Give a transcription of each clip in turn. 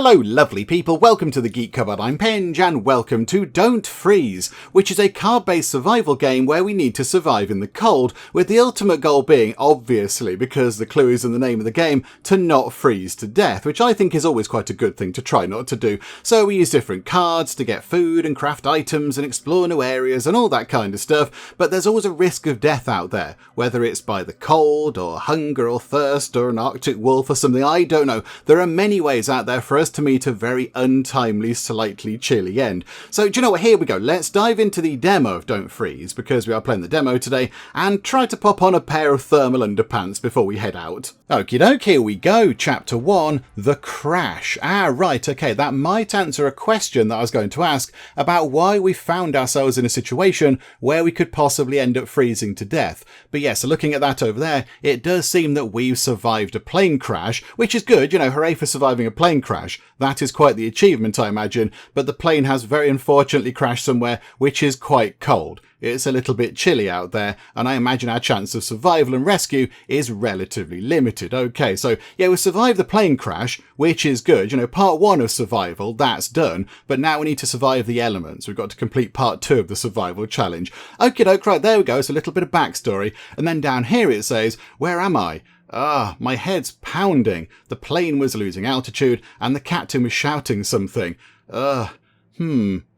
Hello lovely people, welcome to the Geek Cupboard, I'm Penge, and welcome to Don't Freeze, which is a card-based survival game where we need to survive in the cold, with the ultimate goal being, obviously, because the clue is in the name of the game, to not freeze to death, which I think is always quite a good thing to try not to do. So we use different cards to get food and craft items and explore new areas and all that kind of stuff, but there's always a risk of death out there, whether it's by the cold or hunger or thirst or an Arctic wolf or something, I don't know. There are many ways out there for us to meet a very untimely, slightly chilly end. So do you know what, here we go, let's dive into the demo of Don't Freeze, because we are playing the demo today, and try to pop on a pair of thermal underpants before we head out. Okie doke, here we go, Chapter 1, The Crash. Right, okay, that might answer a question that I was going to ask about why we found ourselves in a situation where we could possibly end up freezing to death. But yeah, so looking at that over there, it does seem that we've survived a plane crash, which is good, you know, hooray for surviving a plane crash. That is quite the achievement, I imagine, but the plane has very unfortunately crashed somewhere which is quite cold. It's a little bit chilly out there, and I imagine our chance of survival and rescue is relatively limited. Okay, so yeah, we survived the plane crash, which is good. You know, part 1 of survival, that's done, but now we need to survive the elements. We've got to complete part 2 of the survival challenge. Okie doke, right, there we go. So a little bit of backstory, and then down here it says, where am I? My head's pounding. The plane was losing altitude, and the captain was shouting something.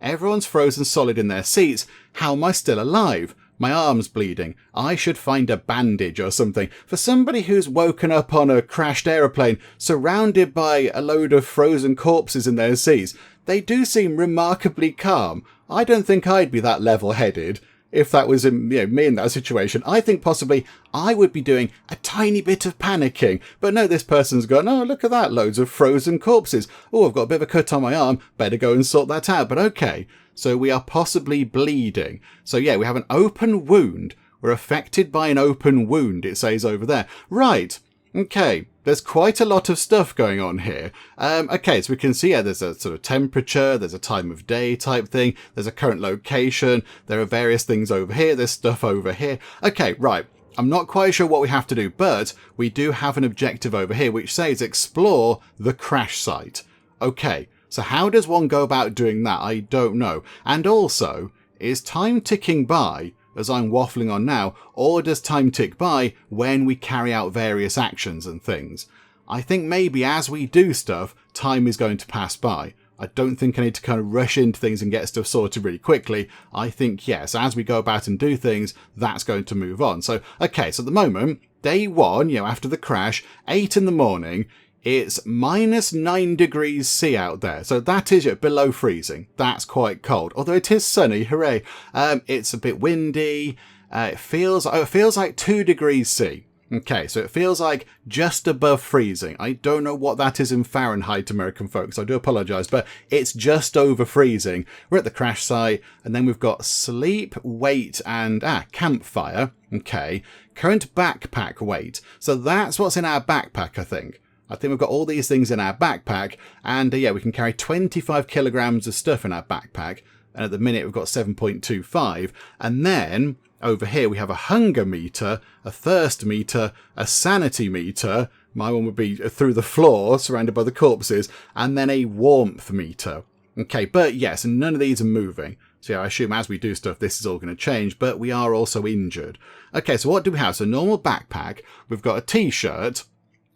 Everyone's frozen solid in their seats. How am I still alive? My arm's bleeding. I should find a bandage or something. For somebody who's woken up on a crashed aeroplane, surrounded by a load of frozen corpses in their seats, they do seem remarkably calm. I don't think I'd be that level-headed. If that was me in that situation, I think possibly I would be doing a tiny bit of panicking. But no, this person's gone, oh, look at that, loads of frozen corpses. Oh, I've got a bit of a cut on my arm, better go and sort that out. But okay, so we are possibly bleeding. So yeah, we have an open wound. We're affected by an open wound, it says over there. Right, okay. There's quite a lot of stuff going on here. Okay, so we can see, there's a sort of temperature, there's a time of day type thing, there's a current location, there are various things over here, there's stuff over here. Okay, right. I'm not quite sure what we have to do, but we do have an objective over here which says explore the crash site. Okay, so how does one go about doing that? I don't know. And also, is time ticking by as I'm waffling on now, or does time tick by when we carry out various actions and things? I think maybe as we do stuff, time is going to pass by. I don't think I need to kind of rush into things and get stuff sorted really quickly. I think, yes, as we go about and do things, that's going to move on. So, okay, so at the moment, day 1, after the crash, 8 in the morning, it's minus 9 degrees C out there. So that is below freezing. That's quite cold. Although it is sunny, hooray. It's a bit windy. It feels like 2 degrees C. Okay, so it feels like just above freezing. I don't know what that is in Fahrenheit, American folks. I do apologise, but it's just over freezing. We're at the crash site, and then we've got sleep, weight, and campfire. Okay, current backpack weight. So that's what's in our backpack, I think. I think we've got all these things in our backpack, and yeah, we can carry 25 kilograms of stuff in our backpack, and at the minute we've got 7.25, and then over here we have a hunger meter, a thirst meter, a sanity meter, my one would be through the floor, surrounded by the corpses, and then a warmth meter. Okay, but yes, and none of these are moving. So yeah, I assume as we do stuff, this is all going to change, but we are also injured. Okay, so what do we have? So normal backpack, we've got a t-shirt.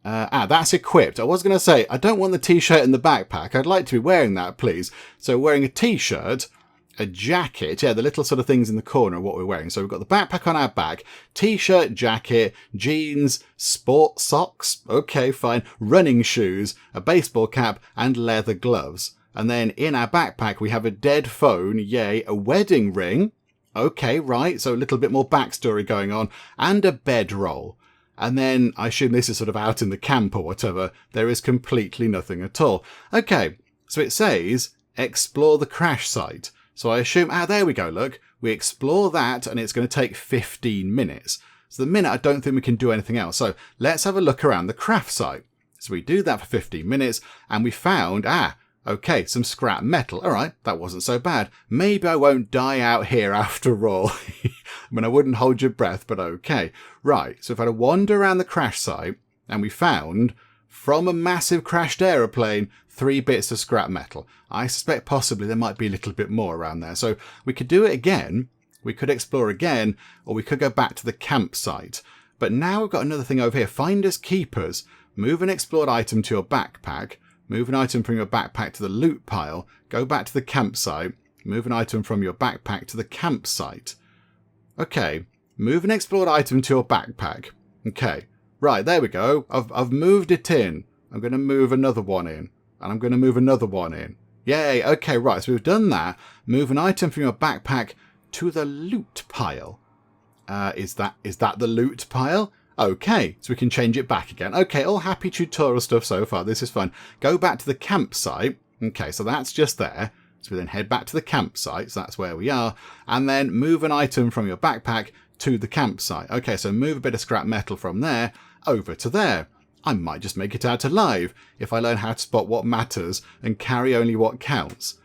That's equipped. I was going to say, I don't want the t-shirt in the backpack. I'd like to be wearing that, please. So wearing a t-shirt, a jacket, the little sort of things in the corner of what we're wearing. So we've got the backpack on our back, t-shirt, jacket, jeans, sport socks, okay, fine, running shoes, a baseball cap, and leather gloves. And then in our backpack, we have a dead phone, yay, a wedding ring, okay, right, so a little bit more backstory going on, and a bedroll. And then, I assume this is sort of out in the camp or whatever, there is completely nothing at all. Okay, so it says, explore the crash site. So I assume, there we go, look. We explore that, and it's going to take 15 minutes. So the minute, I don't think we can do anything else. So let's have a look around the craft site. So we do that for 15 minutes, and we found, okay, some scrap metal. All right, that wasn't so bad. Maybe I won't die out here after all. I mean, I wouldn't hold your breath, but okay. Right, so if I had to wander around the crash site, and we found from a massive crashed aeroplane, 3 bits of scrap metal. I suspect possibly there might be a little bit more around there. So we could do it again. We could explore again, or we could go back to the campsite. But now we've got another thing over here. Finders keepers. Move an explored item to your backpack. Move an item from your backpack to the loot pile. Go back to the campsite. Move an item from your backpack to the campsite. Okay. Move an explored item to your backpack. Okay. Right, there we go. I've moved it in. I'm going to move another one in. And I'm going to move another one in. Yay. Okay, right. So we've done that. Move an item from your backpack to the loot pile. Is that the loot pile? Okay, so we can change it back again. Okay, all happy tutorial stuff so far. This is fun. Go back to the campsite. Okay, so that's just there. So we then head back to the campsite. So that's where we are. And then move an item from your backpack to the campsite. Okay, so move a bit of scrap metal from there over to there. I might just make it out alive if I learn how to spot what matters and carry only what counts.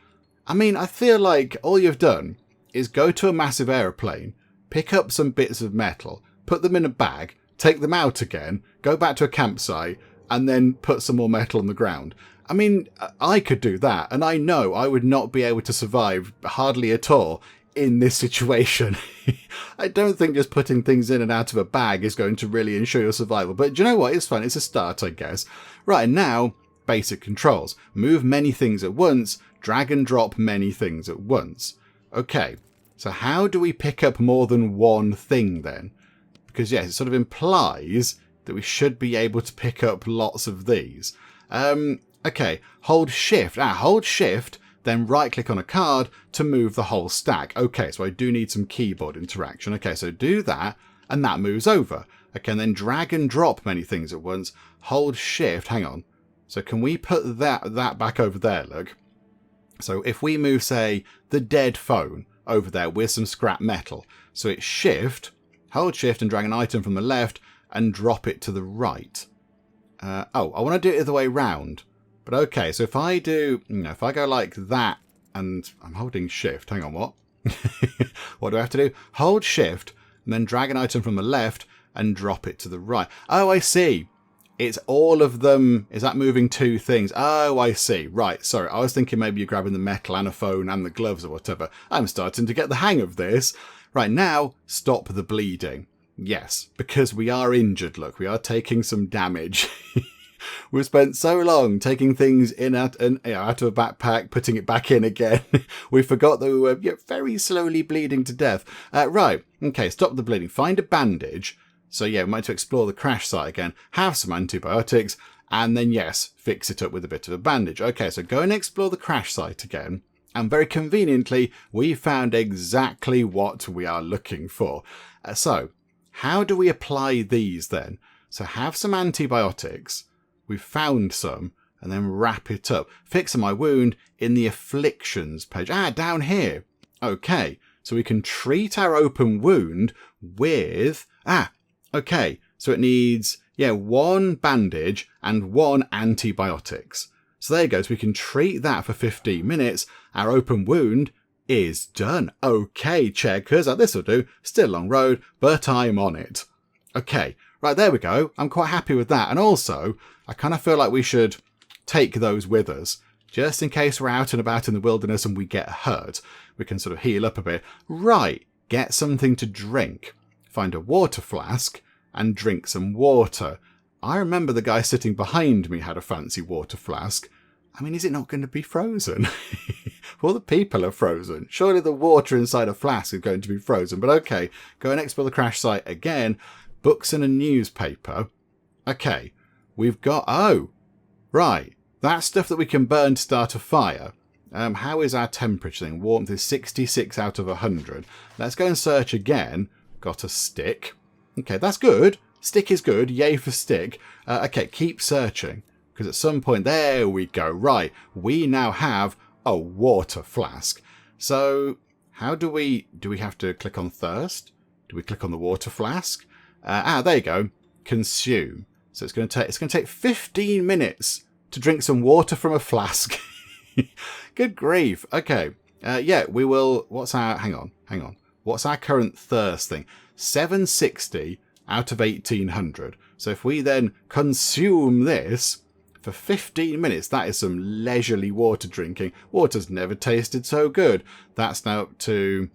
I mean, I feel like all you've done is go to a massive aeroplane, pick up some bits of metal, put them in a bag, take them out again, go back to a campsite, and then put some more metal on the ground. I mean, I could do that, and I know I would not be able to survive hardly at all in this situation. I don't think just putting things in and out of a bag is going to really ensure your survival. But do you know what? It's fun. It's a start, I guess. Right, and now, basic controls. Move many things at once. Drag and drop many things at once. Okay, so how do we pick up more than one thing then? Because yes, it sort of implies that we should be able to pick up lots of these. Okay, hold shift. Hold shift, then right click on a card to move the whole stack. Okay, so I do need some keyboard interaction. Okay, so do that, and that moves over. Okay, and then drag and drop many things at once. Hold shift, hang on. So can we put that back over there, look? So if we move, say, the dead phone over there with some scrap metal. So it's shift, hold shift and drag an item from the left and drop it to the right. I want to do it the other way round. But okay, so if I do, if I go like that and I'm holding shift, hang on, what? What do I have to do? Hold shift and then drag an item from the left and drop it to the right. Oh, I see. It's all of them. Is that moving 2 things? Oh, I see. Right. Sorry. I was thinking maybe you're grabbing the metal and a phone and the gloves or whatever. I'm starting to get the hang of this. Right now, stop the bleeding. Yes, because we are injured. Look, we are taking some damage. We've spent so long taking things in out of a backpack, putting it back in again. We forgot that we were very slowly bleeding to death. Right. Okay. Stop the bleeding. Find a bandage. So yeah, we might have to explore the crash site again, have some antibiotics, and then yes, fix it up with a bit of a bandage. Okay, so go and explore the crash site again. And very conveniently, we found exactly what we are looking for. So how do we apply these then? So have some antibiotics. We've found some, and then wrap it up. Fix my wound in the afflictions page. Down here. Okay, so we can treat our open wound with... Okay, so it needs, 1 bandage and 1 antibiotics. So there you go. So we can treat that for 15 minutes. Our open wound is done. Okay, checkers. This will do. Still a long road, but I'm on it. Okay, right, there we go. I'm quite happy with that. And also, I kind of feel like we should take those with us. Just in case we're out and about in the wilderness and we get hurt. We can sort of heal up a bit. Right, get something to drink. Find a water flask and drink some water. I remember the guy sitting behind me had a fancy water flask. I mean, is it not going to be frozen? Well, the people are frozen. Surely the water inside a flask is going to be frozen. But okay, go and explore the crash site again. Books and a newspaper. Okay, we've got... Oh, right. That's stuff that we can burn to start a fire. How is our temperature thing? Warmth is 66 out of 100. Let's go and search again. Got a stick. Okay, that's good. Stick is good. Yay for stick. Okay, keep searching. Because at some point... There we go. Right. We now have a water flask. So, how do we... Do we have to click on thirst? Do we click on the water flask? There you go. Consume. So it's going to take 15 minutes to drink some water from a flask. Good grief. Okay. We will... What's our... Hang on. What's our current thirst thing? 760 out of 1800. So if we then consume this for 15 minutes, that is some leisurely water drinking. Water's never tasted so good. That's now up to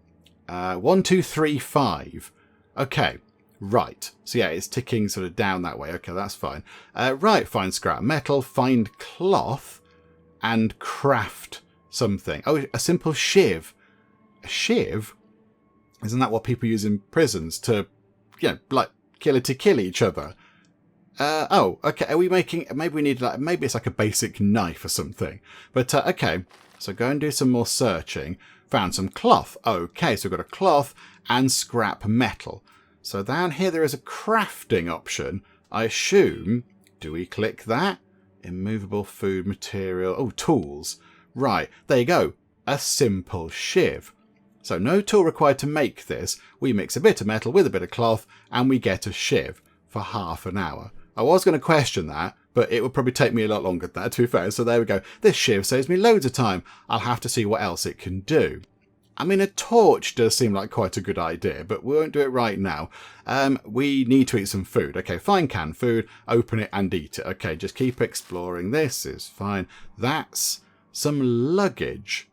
1, 2, 3, 5. Okay, right. So yeah, it's ticking sort of down that way. Okay, that's fine. Right, find scrap metal, find cloth, and craft something. Oh, a simple shiv. A shiv? Isn't that what people use in prisons to, like kill each other? Oh, okay. Are we making? Maybe we need like maybe it's like a basic knife or something. But okay, so go and do some more searching. Found some cloth. Okay, so we've got a cloth and scrap metal. So down here there is a crafting option. I assume. Do we click that? Immovable food material. Oh, tools. Right, there you go. A simple shiv. So no tool required to make this. We mix a bit of metal with a bit of cloth and we get a shiv for half an hour. I was going to question that, but it would probably take me a lot longer than that, to be fair. So there we go. This shiv saves me loads of time. I'll have to see what else it can do. I mean, a torch does seem like quite a good idea, but we won't do it right now. We need to eat some food. Okay, find canned food, open it and eat it. Okay, just keep exploring. This is fine. That's some luggage.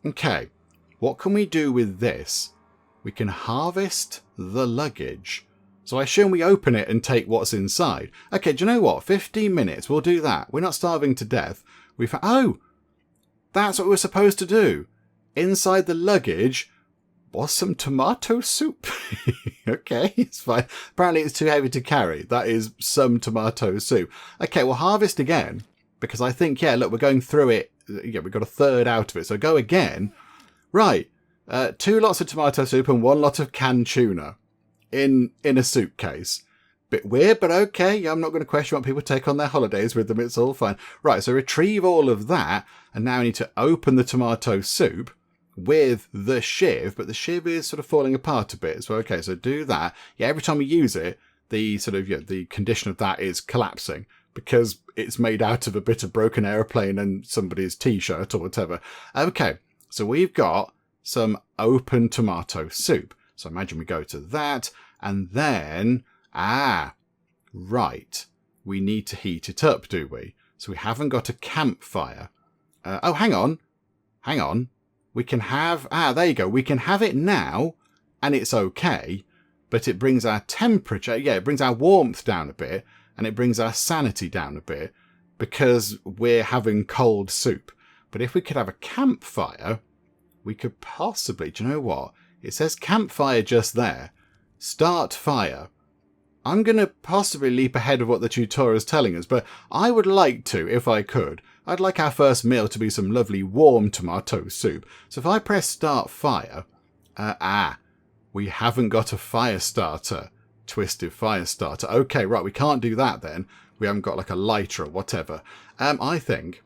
Okay, what can we do with this? We can harvest the luggage. So I assume we open it and take what's inside. Okay, do you know what? 15 minutes, we'll do that. We're not starving to death. Oh, that's what we're supposed to do. Inside the luggage was some tomato soup. Okay, it's fine. Apparently it's too heavy to carry. That is some tomato soup. Okay, we'll harvest again. Because I think, yeah, look, we're going through it. Yeah, we've got a third out of it. So go again. Right. 2 lots of tomato soup and 1 lot of canned tuna. In a suitcase. Bit weird, but okay. Yeah, I'm not going to question what people take on their holidays with them. It's all fine. Right, so retrieve all of that. And now I need to open the tomato soup with the shiv. But the shiv is sort of falling apart a bit. So, okay, so do that. Yeah, every time we use it, the sort of, the condition of that is collapsing. Because it's made out of a bit of broken aeroplane and somebody's t-shirt or whatever. Okay, so we've got some open tomato soup. So imagine we go to that, and then, right, we need to heat it up, do we? So we haven't got a campfire. Oh, hang on. We can have, there you go. We can have it now, and it's okay, but it brings our temperature, it brings our warmth down a bit, and it brings our sanity down a bit, because we're having cold soup. But if we could have a campfire, we could possibly, do you know what? It says campfire just there. Start fire. I'm going to possibly leap ahead of what the tutorial is telling us, but I would like to, if I could. I'd like our first meal to be some lovely warm tomato soup. So if I press start fire, we haven't got a fire starter. Twisted fire starter. Okay, right, we can't do that then. We haven't got like a lighter or whatever. I think,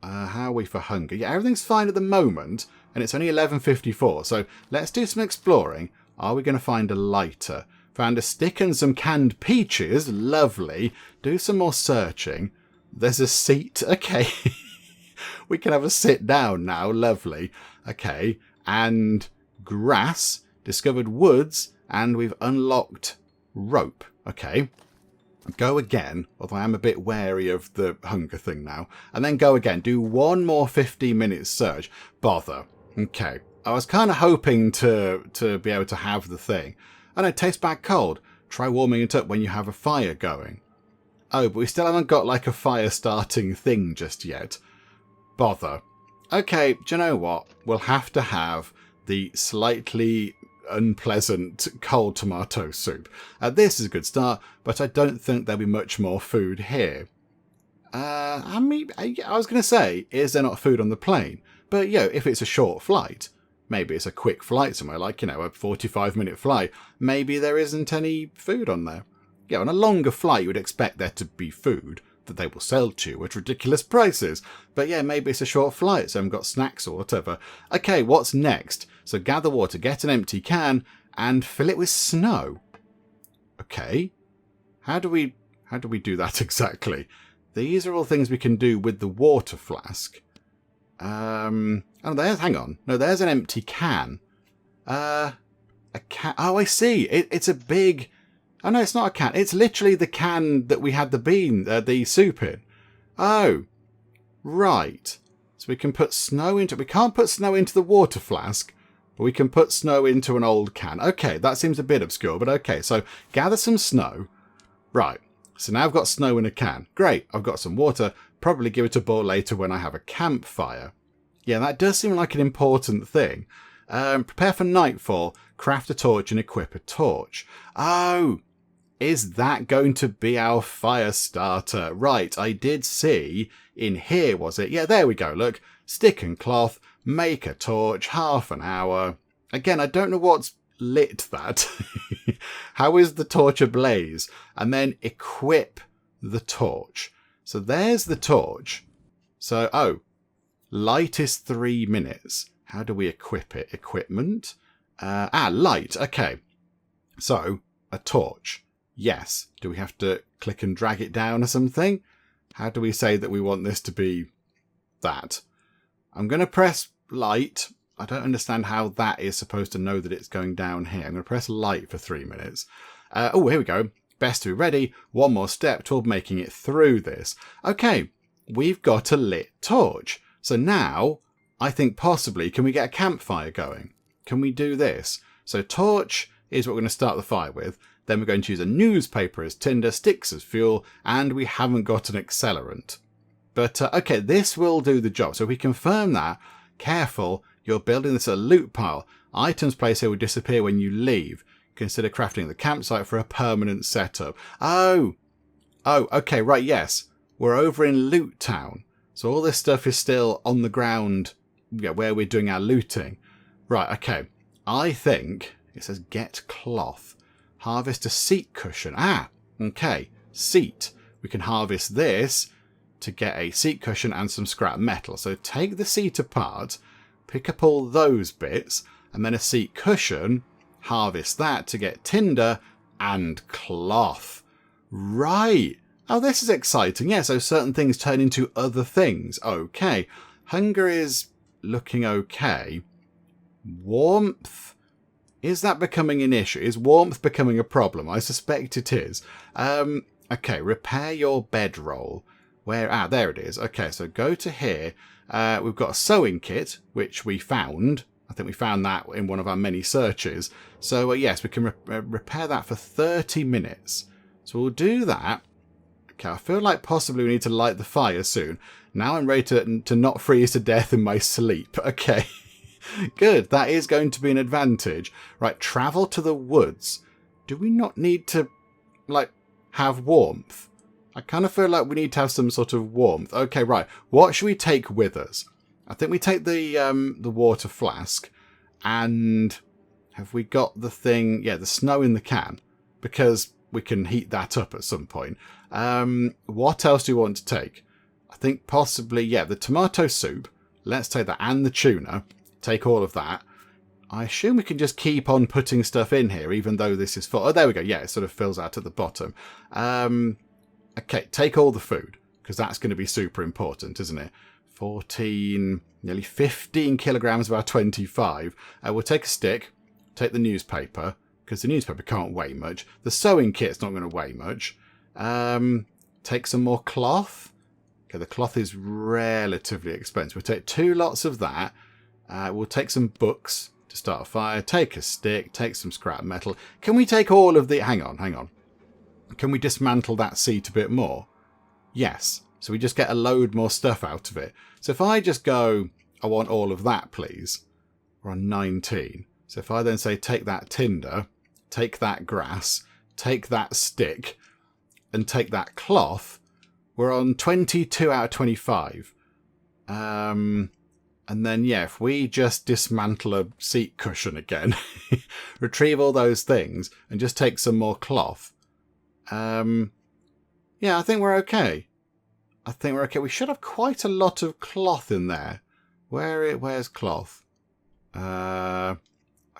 how are we for hunger? Yeah, everything's fine at the moment. And it's only 11:54, so let's do some exploring. Are we going to find a lighter? Found a stick and some canned peaches. Lovely. Do some more searching. There's a seat. Okay. We can have a sit down now. Lovely. Okay. And grass. Discovered woods. And we've unlocked rope. Okay. Go again, although I am a bit wary of the hunger thing now. And then go again. Do one more 15-minute search. Bother. Okay, I was kind of hoping to be able to have the thing. Oh no, tastes bad cold. Try warming it up when you have a fire going. Oh, but we still haven't got like a fire starting thing just yet. Bother. Okay, do you know what? We'll have to have the slightly unpleasant cold tomato soup. This is a good start, but I don't think there'll be much more food here. I mean, I was going to say, is there not food on the plane? But, if it's a short flight, maybe it's a quick flight somewhere, like, a 45-minute flight, maybe there isn't any food on there. On a longer flight, you would expect there to be food that they will sell to you at ridiculous prices. But, maybe it's a short flight, so I haven't got snacks or whatever. Okay, what's next? So gather water, get an empty can, and fill it with snow. Okay. How do we do that exactly? These are all things we can do with the water flask. Oh, hang on. No, there's an empty can. A can. Oh, I see. It's a big. Oh no, it's not a can. It's literally the can that we had the soup in. Oh, right. So we can put snow into... We can't put snow into the water flask, but we can put snow into an old can. Okay, that seems a bit obscure, but okay. So gather some snow. Right. So now I've got snow in a can. Great. I've got some water. Probably give it a boil later when I have a campfire. Yeah, that does seem like an important thing. Prepare for nightfall. Craft a torch and equip a torch. Oh, is that going to be our fire starter? Right, I did see in here, was it? Yeah, there we go. Look, stick and cloth, make a torch, half an hour. Again, I don't know what's lit that. How is the torch ablaze? And then equip the torch. So there's the torch. So, oh, light is 3 minutes. How do we equip it? Equipment? Light. Okay. So, a torch. Yes. Do we have to click and drag it down or something? How do we say that we want this to be that? I'm going to press light. I don't understand how that is supposed to know that it's going down here. I'm going to press light for 3 minutes. Oh, here we go. Best to be ready. One more step toward making it through this. Okay, we've got a lit torch. So now, I think possibly, can we get a campfire going? Can we do this? So torch is what we're going to start the fire with. Then we're going to use a newspaper as tinder, sticks as fuel, and we haven't got an accelerant. But, okay, this will do the job. So we confirm that. Careful, you're building this a loot pile. Items placed here will disappear when you leave. Consider crafting the campsite for a permanent setup. Oh, okay, right, yes. We're over in Loot Town. So all this stuff is still on the ground, where we're doing our looting. Right, okay. I think it says get cloth. Harvest a seat cushion. Okay. Seat. We can harvest this to get a seat cushion and some scrap metal. So take the seat apart, pick up all those bits, and then a seat cushion, harvest that to get tinder and cloth. Right. Oh, this is exciting. Yeah, so certain things turn into other things. Okay. Hunger is looking okay. Warmth. Is that becoming an issue? Is warmth becoming a problem? I suspect it is. Okay, repair your bedroll. Where? There it is. Okay, so go to here. We've got a sewing kit, which we found. I think we found that in one of our many searches. So, yes, we can repair that for 30 minutes. So we'll do that. Okay, I feel like possibly we need to light the fire soon. Now I'm ready to not freeze to death in my sleep. Okay. Good, that is going to be an advantage. Right, travel to the woods. Do we not need to, have warmth? I kind of feel like we need to have some sort of warmth. Okay, right. What should we take with us? I think we take the water flask. And have we got the thing? Yeah, the snow in the can. Because we can heat that up at some point. What else do you want to take? I think possibly, yeah, the tomato soup. Let's take that. And the tuna. Take all of that. I assume we can just keep on putting stuff in here, even though this is full. Oh, there we go. Yeah, it sort of fills out at the bottom. Okay, take all the food, because that's going to be super important, isn't it? 14, nearly 15 kilograms of our 25. We'll take a stick, take the newspaper, because the newspaper can't weigh much. The sewing kit's not going to weigh much. Take some more cloth. Okay, the cloth is relatively expensive. We'll take 2 lots of that. We'll take some books to start a fire. Take a stick. Take some scrap metal. Can we take all of the... Hang on. Can we dismantle that seat a bit more? Yes. So we just get a load more stuff out of it. So if I just go, I want all of that, please. We're on 19. So if I then say, take that tinder, take that grass, take that stick, and take that cloth, we're on 22 out of 25. And then, yeah, if we just dismantle a seat cushion again, retrieve all those things, and just take some more cloth. Yeah, I think we're okay. We should have quite a lot of cloth in there. Where's cloth? I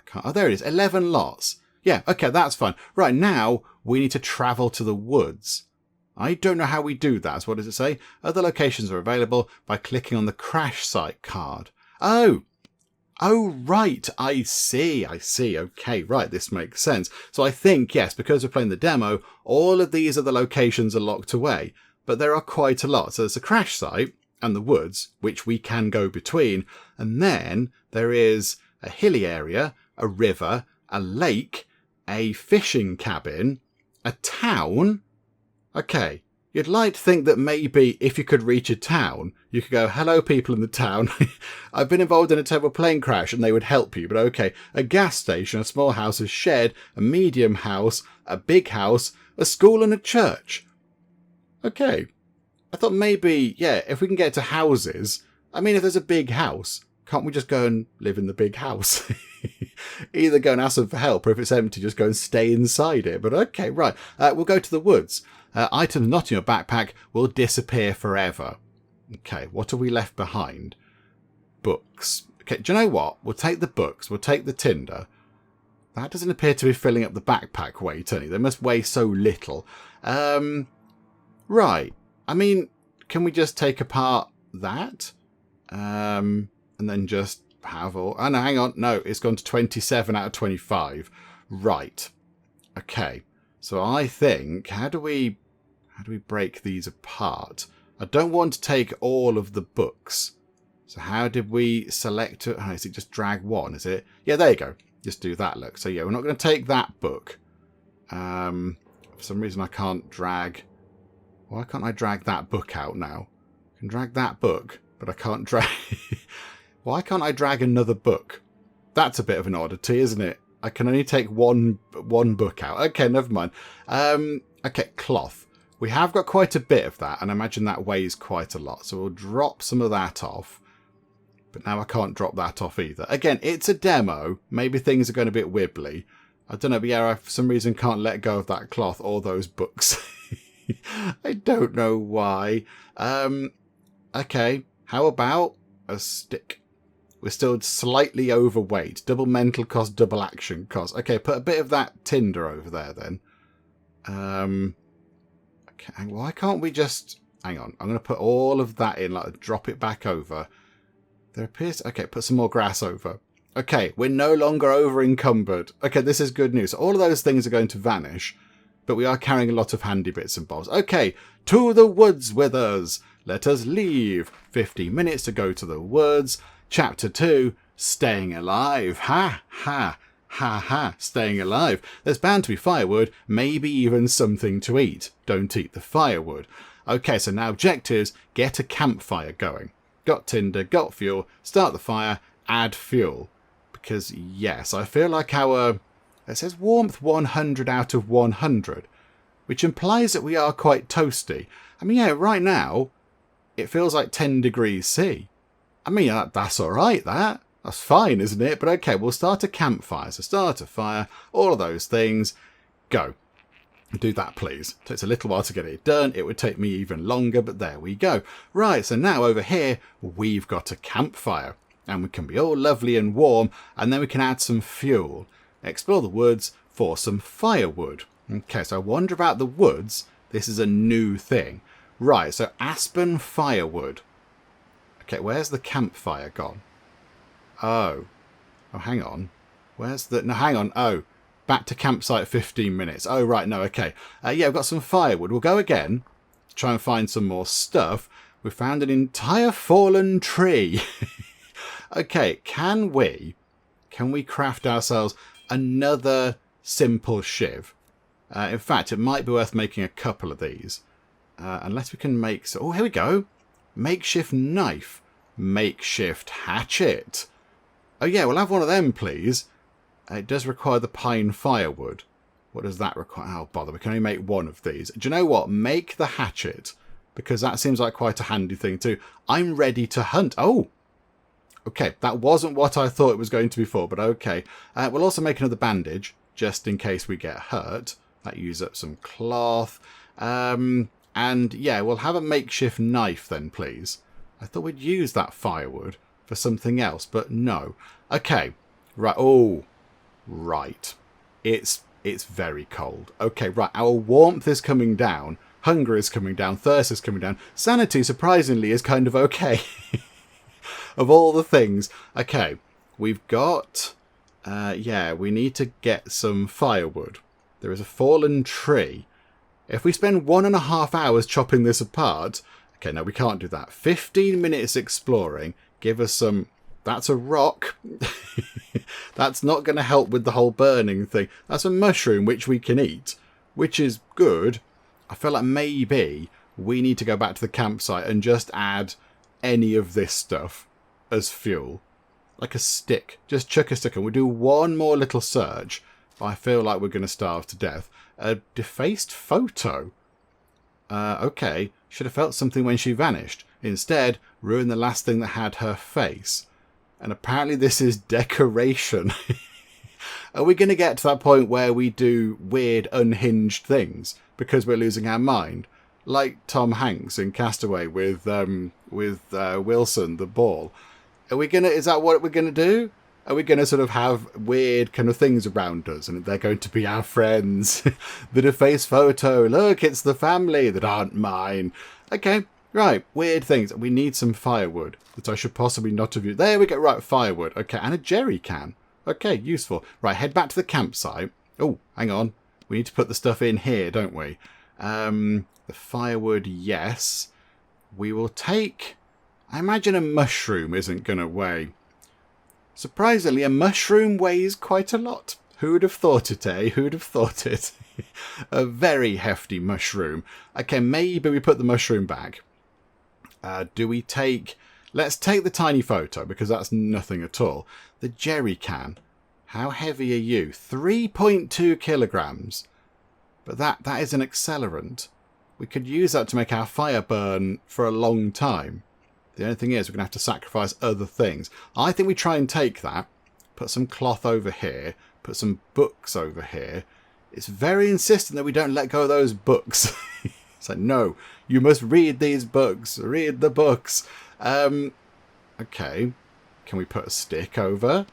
can't. Oh, there it is. 11 lots. Yeah, okay, that's fine. Right, now we need to travel to the woods. I don't know how we do that. So what does it say? Other locations are available by clicking on the crash site card. Oh, Oh, right. I see. Okay, right. This makes sense. So I think, yes, because we're playing the demo, all of these other locations are locked away. But there are quite a lot. So there's a crash site and the woods, which we can go between. And then there is a hilly area, a river, a lake, a fishing cabin, a town. Okay. You'd like to think that maybe if you could reach a town, you could go, hello, people in the town. I've been involved in a terrible plane crash, and they would help you. But okay, a gas station, a small house, a shed, a medium house, a big house, a school and a church. Okay. I thought maybe, yeah, if we can get to houses, I mean, if there's a big house, can't we just go and live in the big house? Either go and ask them for help, or if it's empty, just go and stay inside it. But okay, right. We'll go to the woods. Items not in your backpack will disappear forever. Okay, what have we left behind? Books. Okay, do you know what? We'll take the books. We'll take the tinder. That doesn't appear to be filling up the backpack weight, only. They must weigh so little. Right. I mean, can we just take apart that? And then just have all... Oh, no, hang on. No, it's gone to 27 out of 25. Right. Okay. So I think, how do we break these apart? I don't want to take all of the books. So how did we select it? Oh, is it just drag one, is it? Yeah, there you go. Just do that, look. So yeah, we're not going to take that book. For some reason I can't drag... Why can't I drag that book out now? I can drag that book, but I can't drag... Why can't I drag another book? That's a bit of an oddity, isn't it? I can only take one book out. Okay, never mind. Okay, cloth. We have got quite a bit of that, and I imagine that weighs quite a lot. So we'll drop some of that off. But now I can't drop that off either. Again, it's a demo. Maybe things are going a bit wibbly. I don't know, but yeah, I for some reason can't let go of that cloth or those books. I don't know why. Okay, how about a stick? We're still slightly overweight. Double mental cost, double action cost. Okay, put a bit of that tinder over there then. Okay, why can't we just... Hang on, I'm going to put all of that in, like drop it back over. There appears... Okay, put some more grass over. Okay, we're no longer over encumbered. Okay, this is good news. All of those things are going to vanish, but we are carrying a lot of handy bits and bobs. Okay, to the woods with us. Let us leave. 15 minutes to go to the woods. Chapter 2, Staying Alive. Ha, ha, ha, ha, staying alive. There's bound to be firewood, maybe even something to eat. Don't eat the firewood. Okay, so now objectives, get a campfire going. Got tinder, got fuel, start the fire, add fuel. Because, yes, I feel like our... It says warmth 100 out of 100, which implies that we are quite toasty. I mean, yeah, right now, it feels like 10 degrees C. I mean, that's all right, that. That's fine, isn't it? But okay, we'll start a campfire. So start a fire, all of those things. Go. Do that, please. It takes a little while to get it done. It would take me even longer, but there we go. Right, so now over here, we've got a campfire. And we can be all lovely and warm, and then we can add some fuel. Explore the woods for some firewood. Okay, so I wonder about the woods. This is a new thing. Right, so aspen firewood. Okay, where's the campfire gone? Oh, hang on. Where's the... No, hang on. Oh, back to campsite 15 minutes. Oh, right, no, okay. Yeah, I've got some firewood. We'll go again. Try and find some more stuff. We found an entire fallen tree. Okay, can we craft ourselves another simple shiv? In fact, it might be worth making a couple of these. Unless we can make... Oh, here we go. Makeshift knife. Makeshift hatchet. Oh, yeah, we'll have one of them, please. It does require the pine firewood. What does that require? Oh, bother. We can only make one of these. Do you know what? Make the hatchet. Because that seems like quite a handy thing, too. I'm ready to hunt. Oh! Okay, that wasn't what I thought it was going to be for, but okay. We'll also make another bandage, just in case we get hurt. That use up some cloth. And yeah, we'll have a makeshift knife then, please. I thought we'd use that firewood for something else, but no. Okay, right. Oh, right. It's very cold. Okay, right. Our warmth is coming down. Hunger is coming down. Thirst is coming down. Sanity, surprisingly, is kind of okay. Of all the things. Okay, we've got... yeah, we need to get some firewood. There is a fallen tree. If we spend 1.5 hours chopping this apart... Okay, no, we can't do that. 15 minutes exploring. Give us some... That's a rock. That's not going to help with the whole burning thing. That's a mushroom which we can eat, which is good. I feel like maybe we need to go back to the campsite and just add any of this stuff as fuel. Like a stick. Just chuck a stick and we'll do one more little search. But I feel like we're going to starve to death. A defaced photo. Okay. Should have felt something when she vanished. Instead, ruined the last thing that had her face. And apparently this is decoration. Are we going to get to that point where we do weird, unhinged things because we're losing our mind? Like Tom Hanks in Castaway with Wilson, the ball. Are we gonna? Is that what we're going to do? Are we going to sort of have weird kind of things around us and they're going to be our friends? The defaced photo. Look, it's the family that aren't mine. Okay, right. Weird things. We need some firewood that I should possibly not have used. There we go. Right, firewood. Okay, and a jerry can. Okay, useful. Right, head back to the campsite. Oh, hang on. We need to put the stuff in here, don't we? The firewood, yes. We will take... I imagine a mushroom isn't going to weigh... Surprisingly, a mushroom weighs quite a lot. Who would have thought it, eh? Who would have thought it? A very hefty mushroom. Okay, maybe we put the mushroom back. Do we take... Let's take the tiny photo, because that's nothing at all. The jerry can. How heavy are you? 3.2 kilograms. But that is an accelerant. We could use that to make our fire burn for a long time. The only thing is we're going to have to sacrifice other things. I think we try and take that, put some cloth over here, put some books over here. It's very insistent that we don't let go of those books. It's like, no, you must read these books. Read the books. Okay. Can we put a stick over?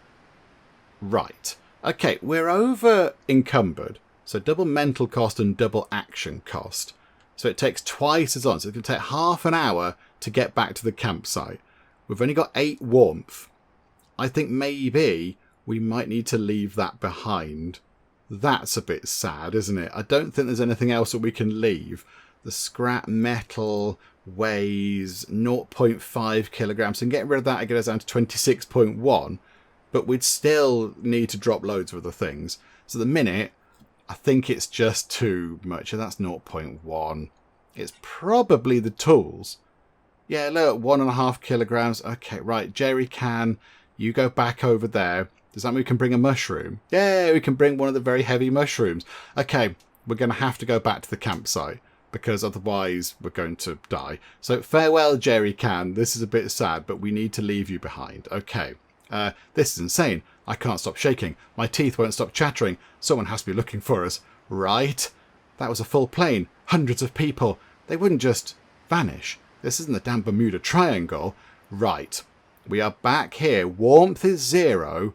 Right. Okay, we're over encumbered. So double mental cost and double action cost. So it takes twice as long. So it's going to take half an hour to get back to the campsite. We've only got 8 warmth. I think maybe we might need to leave that behind. That's a bit sad, isn't it? I don't think there's anything else that we can leave. The scrap metal weighs 0.5 kilograms. And getting rid of that, I get us down to 26.1. But we'd still need to drop loads of other things. So at the minute, I think it's just too much. And that's 0.1. It's probably the tools. Yeah, look, 1.5 kilograms. Okay, right, jerry can. You go back over there. Does that mean we can bring a mushroom? Yeah, we can bring one of the very heavy mushrooms. Okay, we're going to have to go back to the campsite because otherwise we're going to die. So farewell, jerry can. This is a bit sad, but we need to leave you behind. Okay, this is insane. I can't stop shaking. My teeth won't stop chattering. Someone has to be looking for us. Right? That was a full plane. Hundreds of people. They wouldn't just vanish. This isn't the damn Bermuda Triangle. Right. We are back here. Warmth is 0.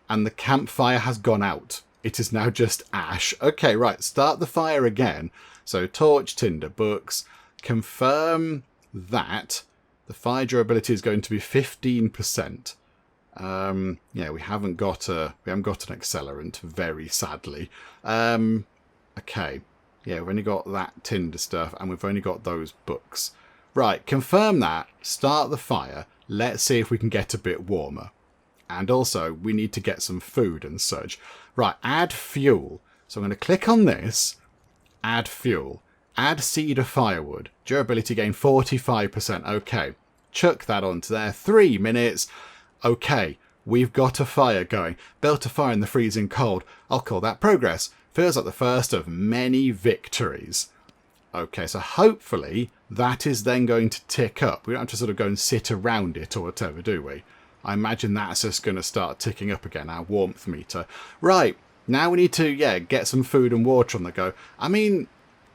And the campfire has gone out. It is now just ash. Okay, right. Start the fire again. So torch, tinder, books. Confirm that the fire durability is going to be 15%. Yeah, we haven't got an accelerant, very sadly. Okay. Yeah, we've only got that tinder stuff and we've only got those books. Right, confirm that, start the fire, let's see if we can get a bit warmer. And also, we need to get some food and such. Right, add fuel. So I'm going to click on this, add fuel, add cedar firewood, durability gain 45%, okay. Chuck that onto there, 3 minutes, okay. We've got a fire going, built a fire in the freezing cold, I'll call that progress. Feels like the first of many victories. Okay, so hopefully that is then going to tick up. We don't have to sort of go and sit around it or whatever, do we? I imagine that's just going to start ticking up again, our warmth meter. Right, now we need to, yeah, get some food and water on the go. I mean,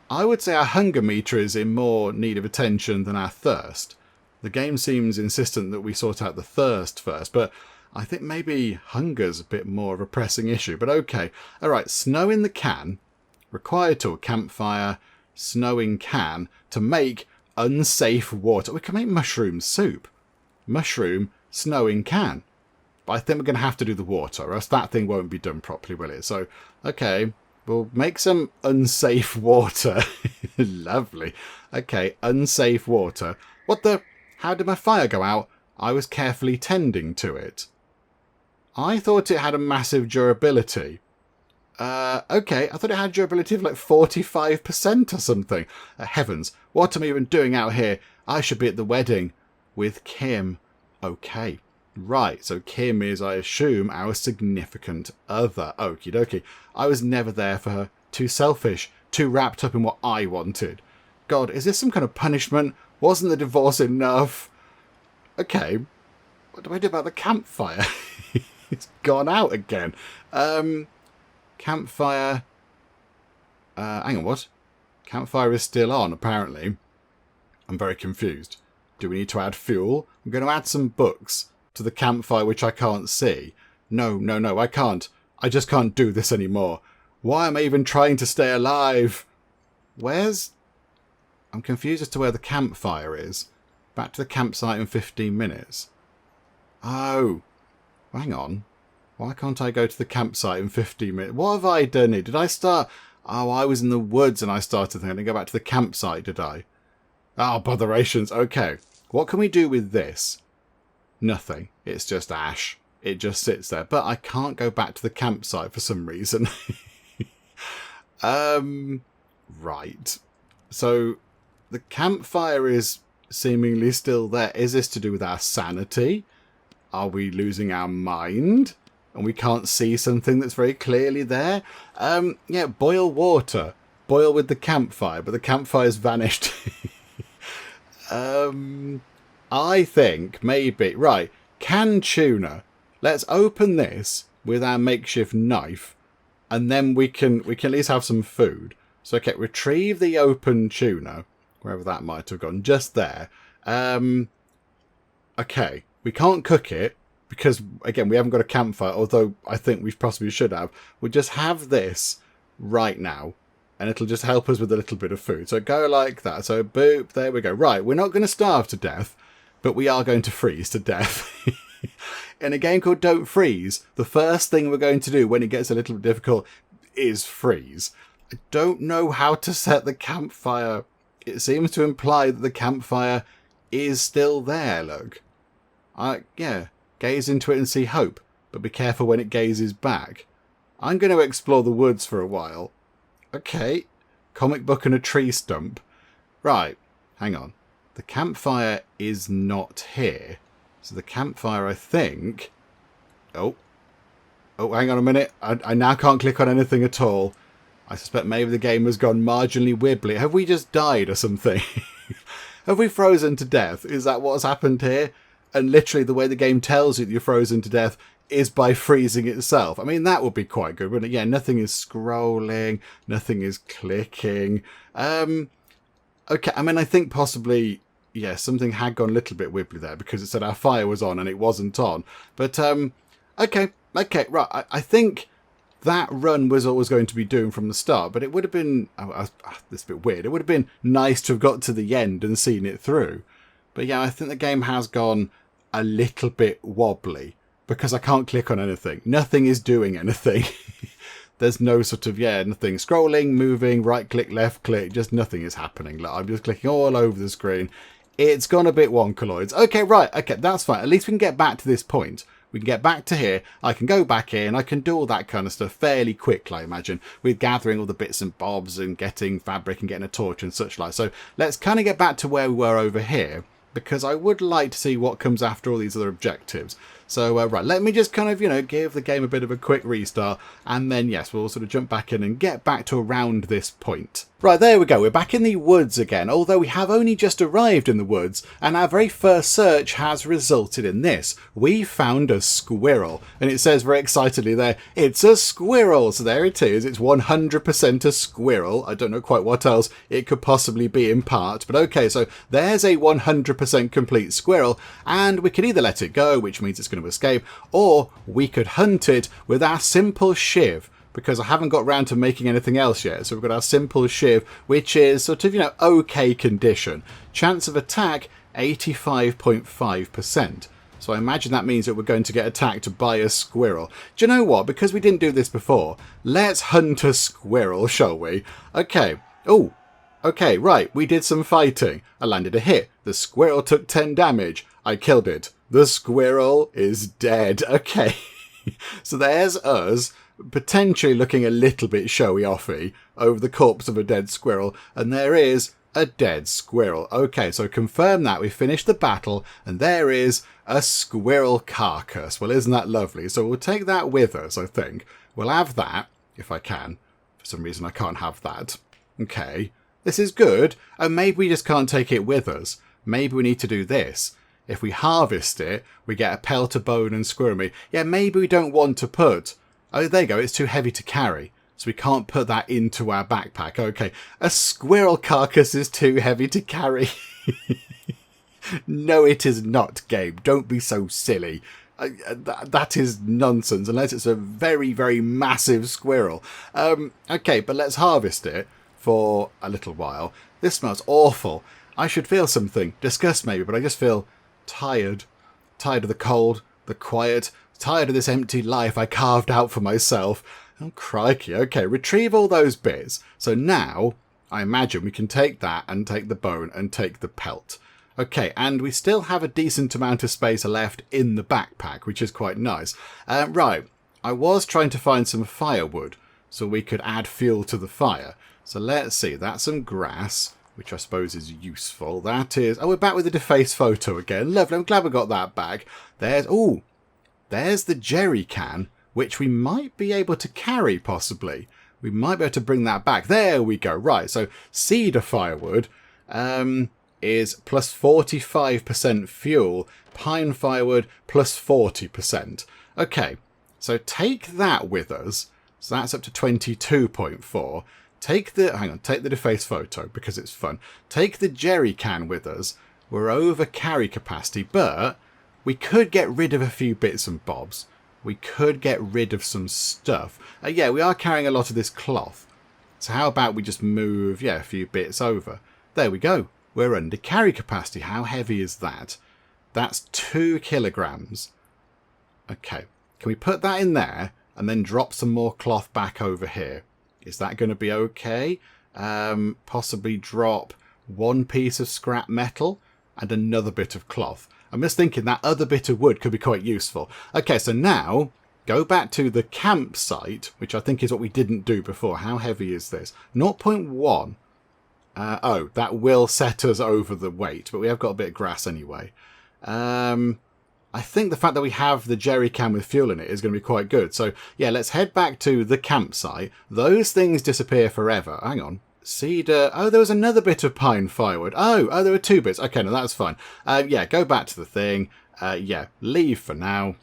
I would say our hunger meter is in more need of attention than our thirst. The game seems insistent that we sort out the thirst first, but I think maybe hunger's a bit more of a pressing issue. But okay, all right, snow in the can, required to a campfire, snow in can to make unsafe water. We can make mushroom soup. Mushroom, snow in can. But I think we're going to have to do the water, or else that thing won't be done properly, will it? So, okay, we'll make some unsafe water. Lovely. Okay, unsafe water. What the... How did my fire go out? I was carefully tending to it. I thought it had a massive durability. Okay, I thought it had durability of like 45% or something. Heavens, what am I even doing out here? I should be at the wedding with Kim. Okay, right, so Kim is, I assume, our significant other. Okie dokie. I was never there for her. Too selfish, too wrapped up in what I wanted. God, is this some kind of punishment? Wasn't the divorce enough? Okay, what do I do about the campfire? It's gone out again. Campfire. Hang on, what? Campfire is still on, apparently. I'm very confused. Do we need to add fuel? I'm going to add some books to the campfire, which I can't see. No, I can't. I just can't do this anymore. Why am I even trying to stay alive? Where's... I'm confused as to where the campfire is. Back to the campsite in 15 minutes. Oh. Hang on. Why can't I go to the campsite in 15 minutes? What have I done here? Did I start... Oh, I was in the woods and I started thinking to go back to the campsite, did I? Oh, botherations. Okay. What can we do with this? Nothing. It's just ash. It just sits there. But I can't go back to the campsite for some reason. Right. So, the campfire is seemingly still there. Is this to do with our sanity? Are we losing our mind? And we can't see something that's very clearly there? Yeah, boil water. Boil with the campfire, but the campfire's vanished. I think maybe... Right, canned tuna. Let's open this with our makeshift knife, and then we can at least have some food. So, okay, retrieve the open tuna, wherever that might have gone, just there. Okay, we can't cook it, because, again, we haven't got a campfire, although I think we possibly should have. We'll just have this right now, and it'll just help us with a little bit of food. So go like that. So, boop, there we go. Right, we're not going to starve to death, but we are going to freeze to death. In a game called Don't Freeze, the first thing we're going to do when it gets a little bit difficult is freeze. I don't know how to set the campfire. It seems to imply that the campfire is still there, look. Yeah. Gaze into it and see hope, but be careful when it gazes back. I'm going to explore the woods for a while. Okay. Comic book and a tree stump. Right. Hang on. The campfire is not here. So the campfire, I think... Oh, hang on a minute. I now can't click on anything at all. I suspect maybe the game has gone marginally wibbly. Have we just died or something? Have we frozen to death? Is that what's happened here? And literally the way the game tells you that you're frozen to death is by freezing itself. I mean, that would be quite good, wouldn't it? Yeah, nothing is scrolling. Nothing is clicking. Okay, I mean, I think possibly, yeah, something had gone a little bit wibbly there because it said our fire was on and it wasn't on. But, okay, right. I think that run was always going to be doomed from the start, but it would have been, this is a bit weird, it would have been nice to have got to the end and seen it through. But yeah, I think the game has gone a little bit wobbly because I can't click on anything. Nothing is doing anything. There's no sort of, nothing scrolling, moving, right click, left click, just nothing is happening. Like, I'm just clicking all over the screen. It's gone a bit wonkaloids. Okay, right, okay, that's fine. At least we can get back to this point. We can get back to here. I can go back in. I can do all that kind of stuff fairly quickly, I imagine, with gathering all the bits and bobs and getting fabric and getting a torch and such like. So let's kind of get back to where we were over here, because I would like to see what comes after all these other objectives. So, right, let me just kind of, give the game a bit of a quick restart, and then, yes, we'll sort of jump back in and get back to around this point. Right, there we go. We're back in the woods again, although we have only just arrived in the woods, and our very first search has resulted in this. We found a squirrel, and it says very excitedly there, it's a squirrel. So there it is. It's 100% a squirrel. I don't know quite what else it could possibly be in part, but okay, so there's a 100% complete squirrel, and we can either let it go, which means it's going to escape, or we could hunt it with our simple shiv, because I haven't got round to making anything else yet. So we've got our simple shiv, which is sort of, okay condition. Chance of attack, 85.5%. So I imagine that means that we're going to get attacked by a squirrel. Do you know what? Because we didn't do this before, let's hunt a squirrel, shall we? Okay. Oh, okay, right. We did some fighting. I landed a hit. The squirrel took 10 damage. I killed it. The squirrel is dead. Okay. So there's us potentially looking a little bit showy-offy over the corpse of a dead squirrel. And there is a dead squirrel. Okay, so confirm that. We finished the battle, and there is a squirrel carcass. Well, isn't that lovely? So we'll take that with us, I think. We'll have that, if I can. For some reason, I can't have that. Okay, this is good. Oh, maybe we just can't take it with us. Maybe we need to do this. If we harvest it, we get a pelt of bone and squirrel meat. Yeah, maybe we don't want to put... Oh, there you go. It's too heavy to carry. So we can't put that into our backpack. Okay, a squirrel carcass is too heavy to carry. No, it is not, Gabe. Don't be so silly. That is nonsense, unless it's a very, very massive squirrel. Okay, but let's harvest it for a little while. This smells awful. I should feel something. Disgust maybe, but I just feel tired. Tired of the cold, the quiet, tired of this empty life I carved out for myself. Oh, crikey. Okay, retrieve all those bits. So now, I imagine we can take that and take the bone and take the pelt. Okay, and we still have a decent amount of space left in the backpack, which is quite nice. Right, I was trying to find some firewood so we could add fuel to the fire. So let's see, that's some grass, which I suppose is useful. That is... Oh, we're back with the defaced photo again. Lovely, I'm glad we got that back. There's... Oh, there's the jerry can, which we might be able to carry, possibly. We might be able to bring that back. There we go. Right, so cedar firewood is plus 45% fuel. Pine firewood plus 40%. Okay, so take that with us. So that's up to 22.4. Take the... Hang on, take the defaced photo, because it's fun. Take the jerry can with us. We're over carry capacity, but we could get rid of a few bits and bobs. We could get rid of some stuff. Yeah, we are carrying a lot of this cloth. So how about we just move, yeah, a few bits over. There we go. We're under carry capacity. How heavy is that? That's 2 kilograms. Okay. Can we put that in there and then drop some more cloth back over here? Is that going to be okay? Possibly drop 1 piece of scrap metal and another bit of cloth. I'm just thinking that other bit of wood could be quite useful. Okay, so now go back to the campsite, which I think is what we didn't do before. How heavy is this? 0.1. Oh, that will set us over the weight, but we have got a bit of grass anyway. I think the fact that we have the jerry can with fuel in it is going to be quite good. So, yeah, let's head back to the campsite. Those things disappear forever. Hang on. Cedar. Oh, there was another bit of pine firewood. Oh, there were 2 bits. Okay, no, that's fine. Yeah, go back to the thing. Yeah, leave for now.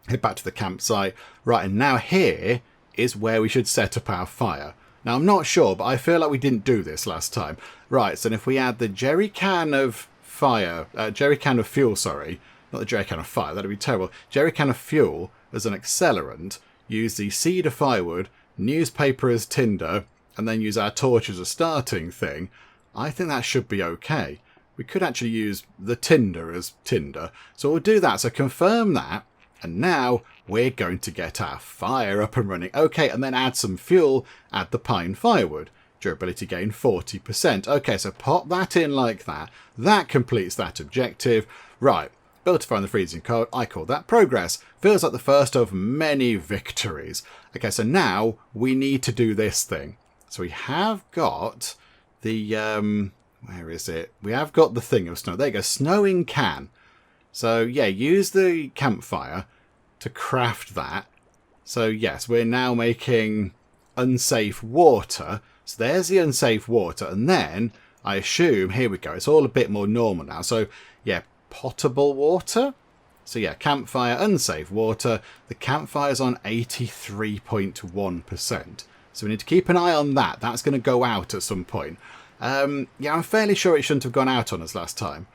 Head back to the campsite. Right, and now here is where we should set up our fire. Now, I'm not sure, but I feel like we didn't do this last time. Right, so if we add the jerry can of fuel, sorry. Not the jerry can of fire, that'd be terrible. Jerry can of fuel as an accelerant. Use the cedar firewood, newspaper as tinder, and then use our torch as a starting thing. I think that should be okay. We could actually use the tinder as tinder. So we'll do that. So confirm that. And now we're going to get our fire up and running. Okay, and then add some fuel. Add the pine firewood. Durability gain 40%. Okay, so pop that in like that. That completes that objective. Right. Built to fire in the freezing cold. I call that progress. Feels like the first of many victories. Okay, so now we need to do this thing. So we have got the, where is it? We have got the thing of snow. There you go, snowing can. So yeah, use the campfire to craft that. So yes, we're now making unsafe water. So there's the unsafe water. And then I assume, here we go, it's all a bit more normal now. So yeah, potable water. So yeah, campfire, unsafe water. The campfire's on 83.1%. So we need to keep an eye on that. That's going to go out at some point. Yeah, I'm fairly sure it shouldn't have gone out on us last time.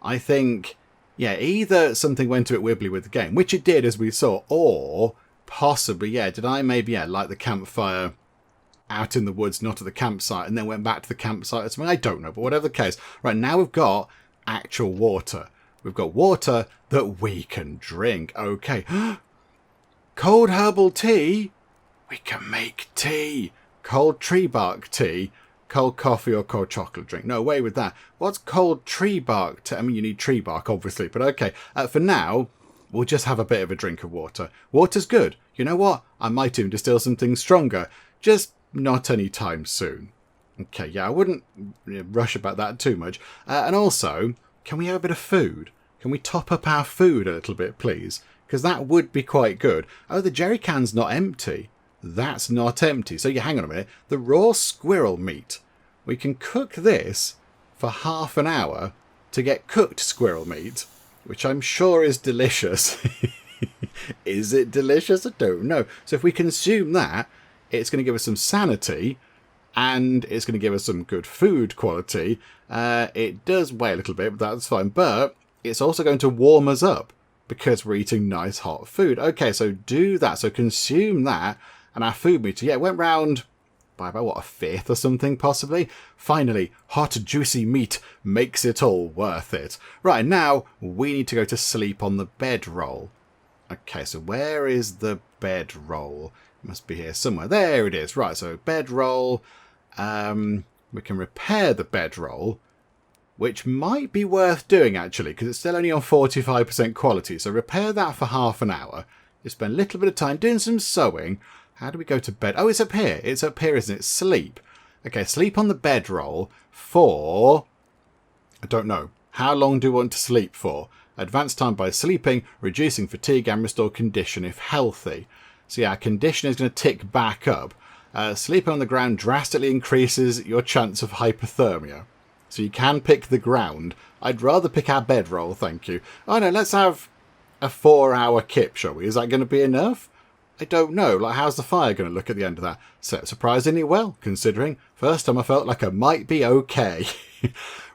I think, yeah, either something went a bit wibbly with the game, which it did as we saw, or possibly, yeah, did I maybe, yeah, light the campfire out in the woods, not at the campsite, and then went back to the campsite or something? I don't know, but whatever the case. Right, now we've got actual water. We've got water that we can drink. Okay. Cold herbal tea? We can make tea. Cold tree bark tea. Cold coffee or cold chocolate drink. No way with that. What's cold tree bark tea? I mean, you need tree bark, obviously. But okay, for now, we'll just have a bit of a drink of water. Water's good. You know what? I might even distill something stronger. Just not anytime soon. Okay, yeah, I wouldn't rush about that too much. And also, can we have a bit of food? Can we top up our food a little bit, please? Because that would be quite good. Oh, the jerry can's not empty. That's not empty. So you hang on a minute. The raw squirrel meat. We can cook this for half an hour to get cooked squirrel meat, which I'm sure is delicious. Is it delicious? I don't know. So if we consume that, it's going to give us some sanity and it's going to give us some good food quality. It does weigh a little bit, but that's fine. But it's also going to warm us up because we're eating nice hot food. Okay, so do that. So consume that. And our food meter, yeah, went round by about, what, a fifth or something, possibly? Finally, hot, juicy meat makes it all worth it. Right, now, we need to go to sleep on the bedroll. Okay, so where is the bedroll? It must be here somewhere. There it is. Right, so bedroll. We can repair the bedroll, which might be worth doing, actually, because it's still only on 45% quality. So repair that for half an hour. You spend a little bit of time doing some sewing. How do we go to bed? Oh, it's up here. It's up here, isn't it? Sleep. Okay, sleep on the bedroll for... I don't know. How long do we want to sleep for? Advance time by sleeping, reducing fatigue and restore condition if healthy. So yeah, condition is going to tick back up. Sleeping on the ground drastically increases your chance of hypothermia. So you can pick the ground. I'd rather pick our bedroll, thank you. Oh no, let's have a 4-hour kip, shall we? Is that going to be enough? I don't know. Like, how's the fire going to look at the end of that? So, surprisingly well, considering. First time I felt like I might be okay.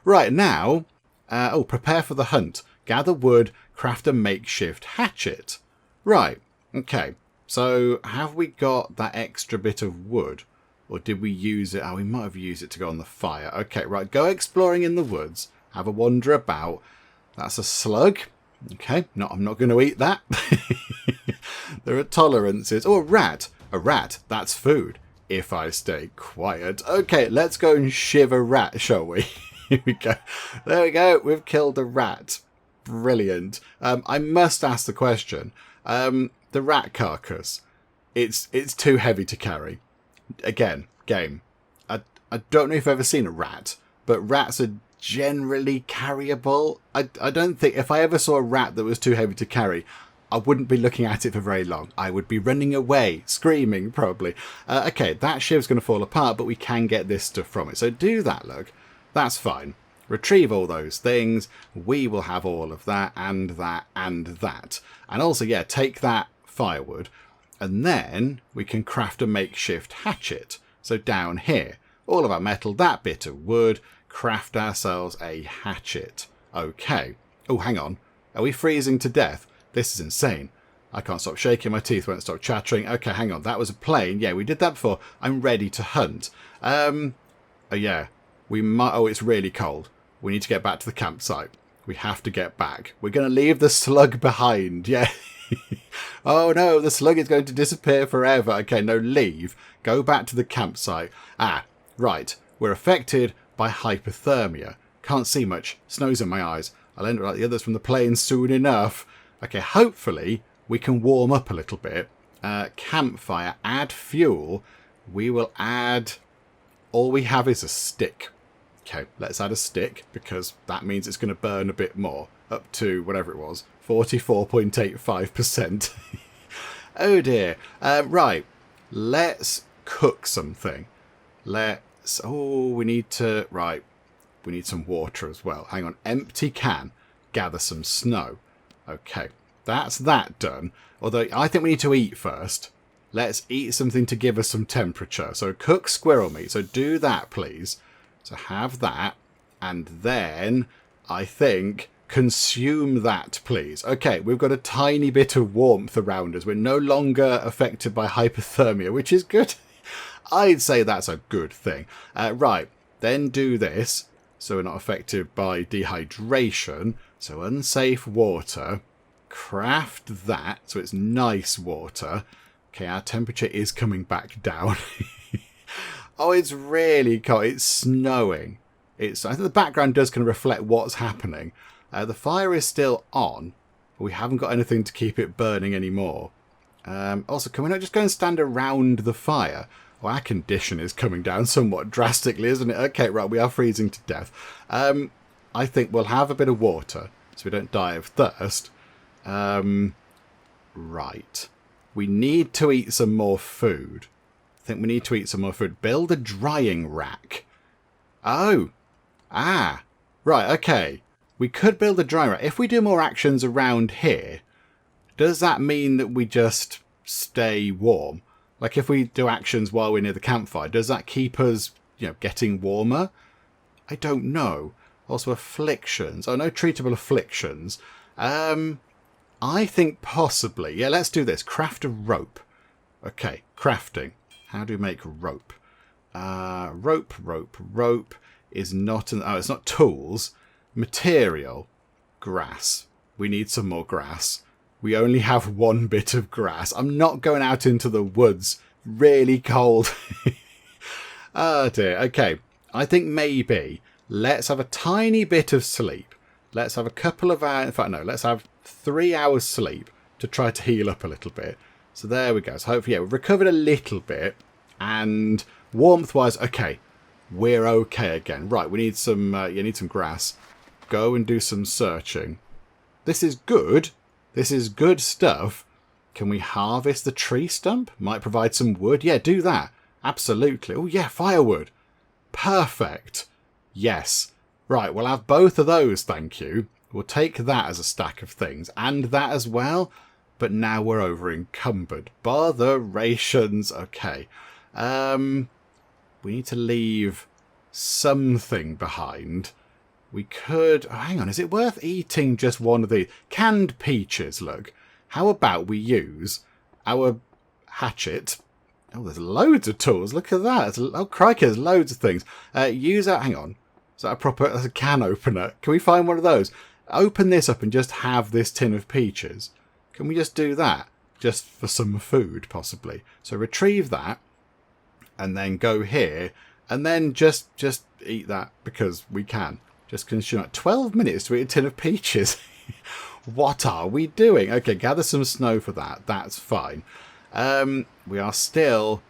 Right, now, prepare for the hunt. Gather wood, craft a makeshift hatchet. Right, okay. So, have we got that extra bit of wood? Or did we use it? Oh, we might have used it to go on the fire. Okay, right, go exploring in the woods. Have a wander about. That's a slug. Okay, I'm not going to eat that. There are tolerances. Oh, a rat. A rat, that's food. If I stay quiet. Okay, let's go and shiv a rat, shall we? Here we go. There we go. We've killed a rat. Brilliant. I must ask the question. The rat carcass. It's too heavy to carry. Again, game. I don't know if you've ever seen a rat, but rats are generally carryable. I don't think... If I ever saw a rat that was too heavy to carry, I wouldn't be looking at it for very long. I would be running away, screaming, probably. Okay, that shiv's going to fall apart, but we can get this stuff from it. So do that, look. That's fine. Retrieve all those things. We will have all of that, and that, and that. And also, yeah, take that firewood, and then we can craft a makeshift hatchet. So down here, all of our metal, that bit of wood, craft ourselves a hatchet. Okay. Oh, hang on. Are we freezing to death? This is insane. I can't stop shaking. My teeth won't stop chattering. Okay, hang on. That was a plane. Yeah, we did that before. I'm ready to hunt. Oh, yeah. We might... Oh, it's really cold. We need to get back to the campsite. We have to get back. We're going to leave the slug behind. Yeah. Oh, no. The slug is going to disappear forever. Okay, no, leave. Go back to the campsite. Ah, right. We're affected by hypothermia. Can't see much. Snow's in my eyes. I'll end up like the others from the plane soon enough. Okay, hopefully we can warm up a little bit. Campfire, add fuel. We will add... All we have is a stick. Okay, let's add a stick because that means it's going to burn a bit more. Up to whatever it was. 44.85%. Oh dear. Right, let's cook something. Let's... Oh, we need to... Right, we need some water as well. Hang on, empty can. Gather some snow. Okay, that's that done. Although I think we need to eat first. Let's eat something to give us some temperature. So cook squirrel meat. So do that, please. So have that. And then I think consume that, please. Okay, we've got a tiny bit of warmth around us. We're no longer affected by hypothermia, which is good. I'd say that's a good thing. Right, then do this. So we're not affected by dehydration. So unsafe water. Craft that so it's nice water. Okay, our temperature is coming back down. Oh, it's really cold. It's snowing. I think the background does kind of reflect what's happening. The fire is still on. But we haven't got anything to keep it burning anymore. Also, can we not just go and stand around the fire? Well, our condition is coming down somewhat drastically, isn't it? Okay, right, we are freezing to death. I think we'll have a bit of water so we don't die of thirst. Right. We need to eat some more food. I think we need to eat some more food. Build a drying rack. Oh. Ah. Right, okay. We could build a drying rack. If we do more actions around here, does that mean that we just stay warm? Like if we do actions while we're near the campfire, does that keep us, getting warmer? I don't know. Also afflictions. Oh, no treatable afflictions. I think possibly. Yeah, let's do this. Craft a rope. Okay, crafting. How do we make rope? Rope is not it's not tools. Material. Grass. We need some more grass. We only have one bit of grass. I'm not going out into the woods. Really cold. Oh dear. Okay. I think maybe let's have a tiny bit of sleep. Let's have a couple of hours. In fact, no. Let's have 3 hours sleep to try to heal up a little bit. So there we go. So hopefully, we've recovered a little bit. And warmth-wise, okay. We're okay again. Right. We need some. You need some grass. Go and do some searching. This is good. This is good stuff. Can we harvest the tree stump? Might provide some wood. Yeah, do that. Absolutely. Oh, yeah, firewood. Perfect. Yes. Right, we'll have both of those, thank you. We'll take that as a stack of things. And that as well. But now we're over encumbered. Botherations. Okay. We need to leave something behind. We could... Oh, hang on, is it worth eating just one of these? Canned peaches, look. How about we use our hatchet? Oh, there's loads of tools. Look at that. Oh, crikey, there's loads of things. Use our... Hang on. Is that a proper... That's a can opener. Can we find one of those? Open this up and just have this tin of peaches. Can we just do that? Just for some food, possibly. So retrieve that. And then go here. And then just eat that because we can. Just consume it. 12 minutes to eat a tin of peaches. What are we doing? Okay, gather some snow for that. That's fine. We are still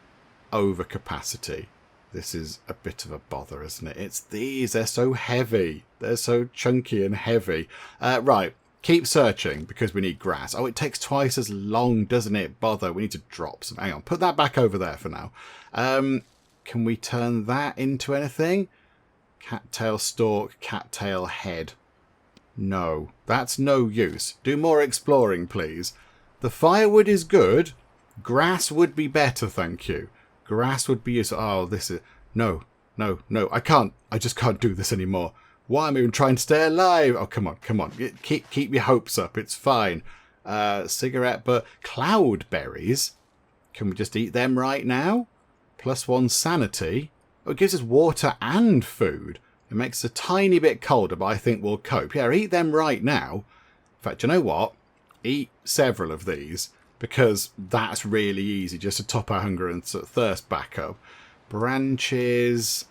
over capacity. This is a bit of a bother, isn't it? It's these. They're so heavy. They're so chunky and heavy. Right. Keep searching because we need grass. Oh, it takes twice as long, doesn't it? Bother. We need to drop some. Hang on. Put that back over there for now. Can we turn that into anything? Cattail stalk, cattail head. No, that's no use. Do more exploring, please. The firewood is good. Grass would be better, thank you. Grass would be useful. Oh, this is... No. I can't. I just can't do this anymore. Why am I even trying to stay alive? Oh, come on. Keep your hopes up. It's fine. Cigarette, but cloudberries. Can we just eat them right now? +1 sanity. Oh, it gives us water and food. It makes us a tiny bit colder, but I think we'll cope. Yeah, eat them right now. In fact, you know what? Eat several of these, because that's really easy, just to top our hunger and sort of thirst back up. Branches,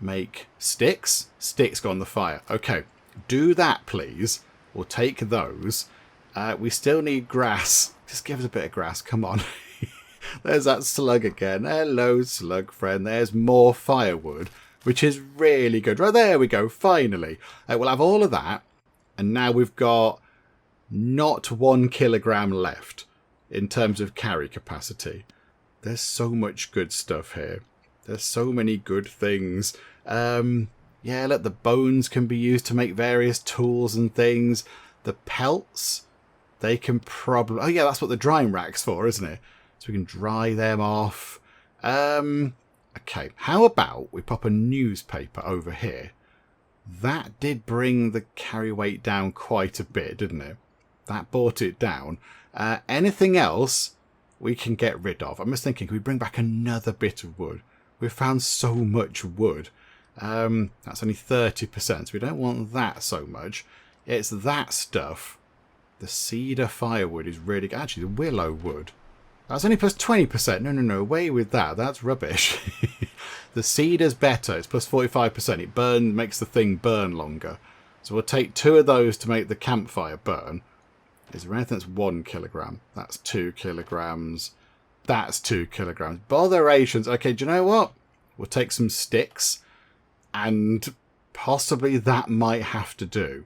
make sticks. Sticks go on the fire. Okay, do that, please. We'll take those. We still need grass. Just give us a bit of grass, come on. There's that slug again. Hello, slug friend. There's more firewood, which is really good. Right, there we go, finally. We'll have all of that. And now we've got not 1 kilogram left in terms of carry capacity. There's so much good stuff here. There's so many good things. Yeah, look, the bones can be used to make various tools and things. The pelts, they can probably... Oh, yeah, that's what the drying rack's for, isn't it? So we can dry them off. Okay, how about we pop a newspaper over here? That did bring the carry weight down quite a bit, didn't it? That brought it down. Anything else we can get rid of? I'm just thinking, can we bring back another bit of wood? We've found so much wood. That's only 30%, so we don't want that so much. It's that stuff. The cedar firewood is really good. Actually, the willow wood. That's only plus 20%. No, away with that. That's rubbish. The cedar's better. It's plus 45%. It makes the thing burn longer. So we'll take 2 of those to make the campfire burn. Is there anything that's 1 kilogram? That's 2 kilograms. That's 2 kilograms. Botherations. Okay, do you know what? We'll take some sticks. And possibly that might have to do.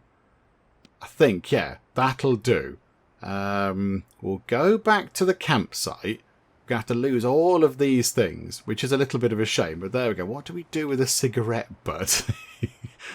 I think, yeah, that'll do. We'll go back to the campsite. We're going to have to lose all of these things, which is a little bit of a shame. But there we go. What do we do with a cigarette butt?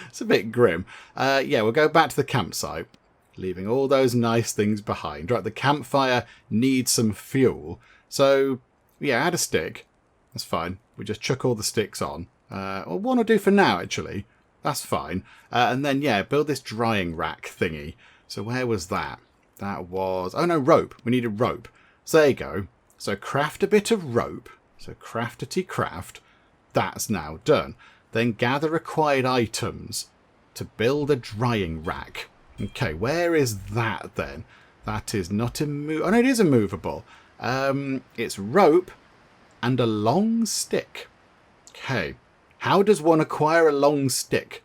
It's a bit grim. Yeah, we'll go back to the campsite, leaving all those nice things behind. Right, the campfire needs some fuel. So, yeah, add a stick. That's fine. We just chuck all the sticks on. Or 1 will do for now, actually. That's fine. And then, yeah, build this drying rack thingy. So where was that? That was... Oh, no, rope. We needed rope. So there you go. So craft a bit of rope. So craftity craft. That's now done. Then gather required items to build a drying rack. Okay, where is that then? That is not immovable. Oh, no, it is immovable. It's rope and a long stick. Okay. How does one acquire a long stick?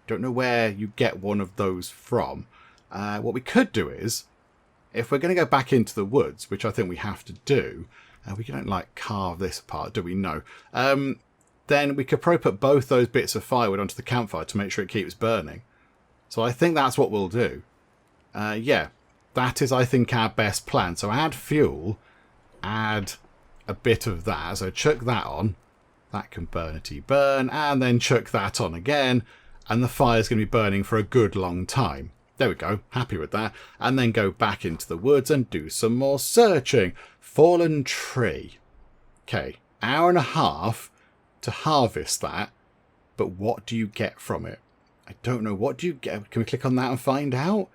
Don't know where you get one of those from. What we could do is, if we're going to go back into the woods, which I think we have to do, we don't like carve this apart, do we? No. Then we could probably put both those bits of firewood onto the campfire to make sure it keeps burning. So I think that's what we'll do. Yeah, that is, I think, our best plan. So add fuel, add a bit of that. So chuck that on. That can burn, and then chuck that on again, and the fire's going to be burning for a good long time. There we go, happy with that. And then go back into the woods and do some more searching. Fallen tree. Okay, 1.5 to harvest that, but what do you get from it? I don't know, what do you get? Can we click on that and find out?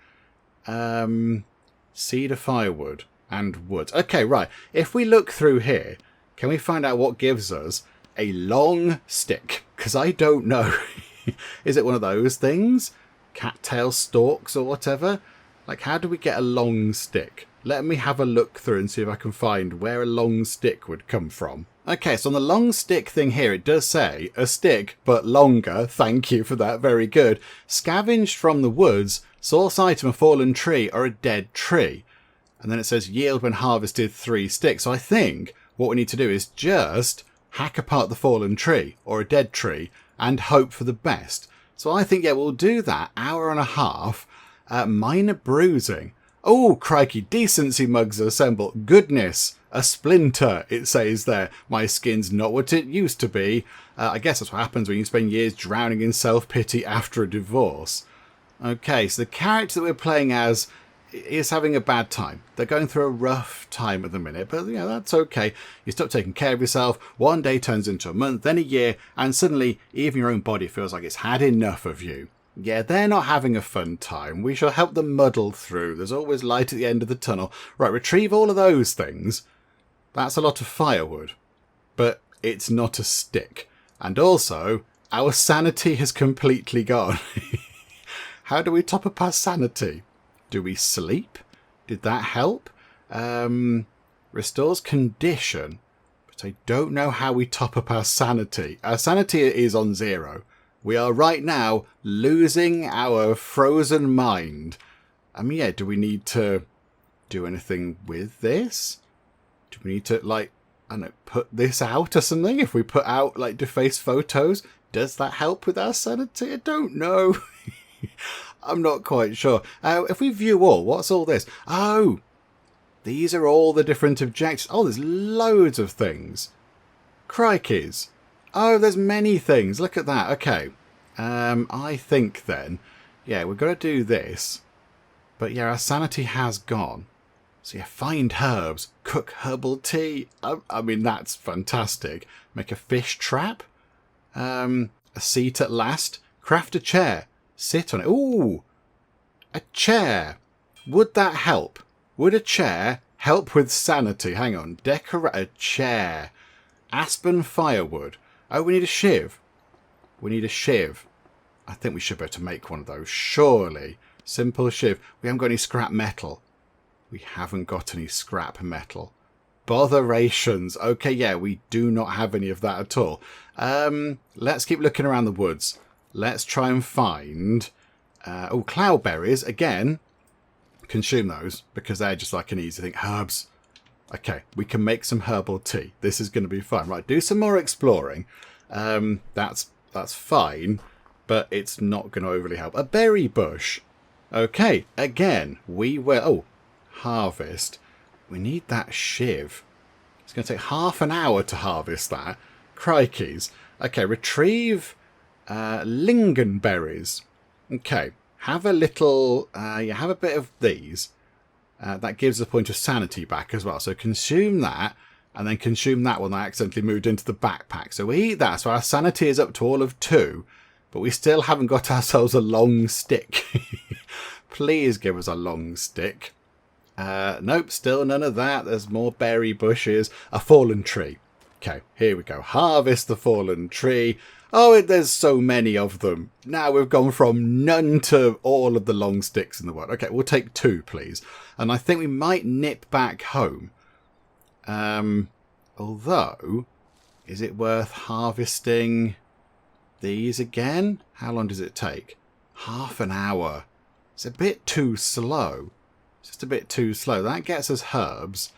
Cedar firewood and woods. Okay, right, if we look through here, can we find out what gives us a long stick? Because I don't know. Is it one of those things? Cattail stalks or whatever? Like, how do we get a long stick? Let me have a look through and see if I can find where a long stick would come from. Okay, so on the long stick thing here, it does say a stick, but longer. Thank you for that. Very good. Scavenged from the woods, source item, a fallen tree or a dead tree. And then it says yield when harvested 3 sticks. So I think what we need to do is just hack apart the fallen tree or a dead tree and hope for the best. So I think, yeah, we'll do that. 1.5 hours. Minor bruising. Oh, crikey. Decency mugs assemble. Goodness. A splinter, it says there. My skin's not what it used to be. I guess that's what happens when you spend years drowning in self-pity after a divorce. Okay, so the character that we're playing as is having a bad time. They're going through a rough time at the minute, but you know, that's okay. You stop taking care of yourself, one day turns into a month, then a year, and suddenly even your own body feels like it's had enough of you. Yeah, they're not having a fun time. We shall help them muddle through. There's always light at the end of the tunnel. Right, retrieve all of those things. That's a lot of firewood, but it's not a stick. And also, our sanity has completely gone. How do we top up our sanity? Do we sleep? Did that help? Restores condition. But I don't know how we top up our sanity. Our sanity is on 0. We are right now losing our frozen mind. I mean, yeah, do we need to do anything with this? Do we need to, like, I don't know, put this out or something? If we put out, like, defaced photos, does that help with our sanity? I don't know. I'm not quite sure. If we view all, what's all this? Oh, these are all the different objectives. Oh, there's loads of things. Crikeys. Oh, there's many things. Look at that. Okay. I think then, yeah, we've got to do this. But yeah, our sanity has gone. So yeah, find herbs, cook herbal tea. I mean, that's fantastic. Make a fish trap. A seat at last. Craft a chair. Sit on it. Ooh, a chair. Would that help? Would a chair help with sanity? Hang on. Decorate a chair. Aspen firewood. Oh, we need a shiv. We need a shiv. I think we should be able to make one of those, surely. Simple shiv. We haven't got any scrap metal. We haven't got any scrap metal. Botherations. Okay, yeah, we do not have any of that at all. Let's keep looking around the woods. Let's try and find... cloudberries. Again, consume those because they're just like an easy thing. Herbs. Okay, we can make some herbal tea. This is going to be fun. Right, do some more exploring. That's fine, but it's not going to overly help. A berry bush. Okay, again, we will... Oh, harvest. We need that shiv. It's going to take half an hour to harvest that. Crikeys. Okay, retrieve lingonberries. Okay, have a little... have a bit of these. That gives a point of sanity back as well. So consume that, and then consume that one that accidentally moved into the backpack. So we eat that. So our sanity is up to all of 2, but we still haven't got ourselves a long stick. Please give us a long stick. Nope, still none of that. There's more berry bushes. A fallen tree. Okay, here we go. Harvest the fallen tree. Oh, there's so many of them. Now we've gone from none to all of the long sticks in the world. Okay, we'll take 2, please. And I think we might nip back home. Although, is it worth harvesting these again? How long does it take? Half an hour. It's a bit too slow. It's just a bit too slow. That gets us herbs.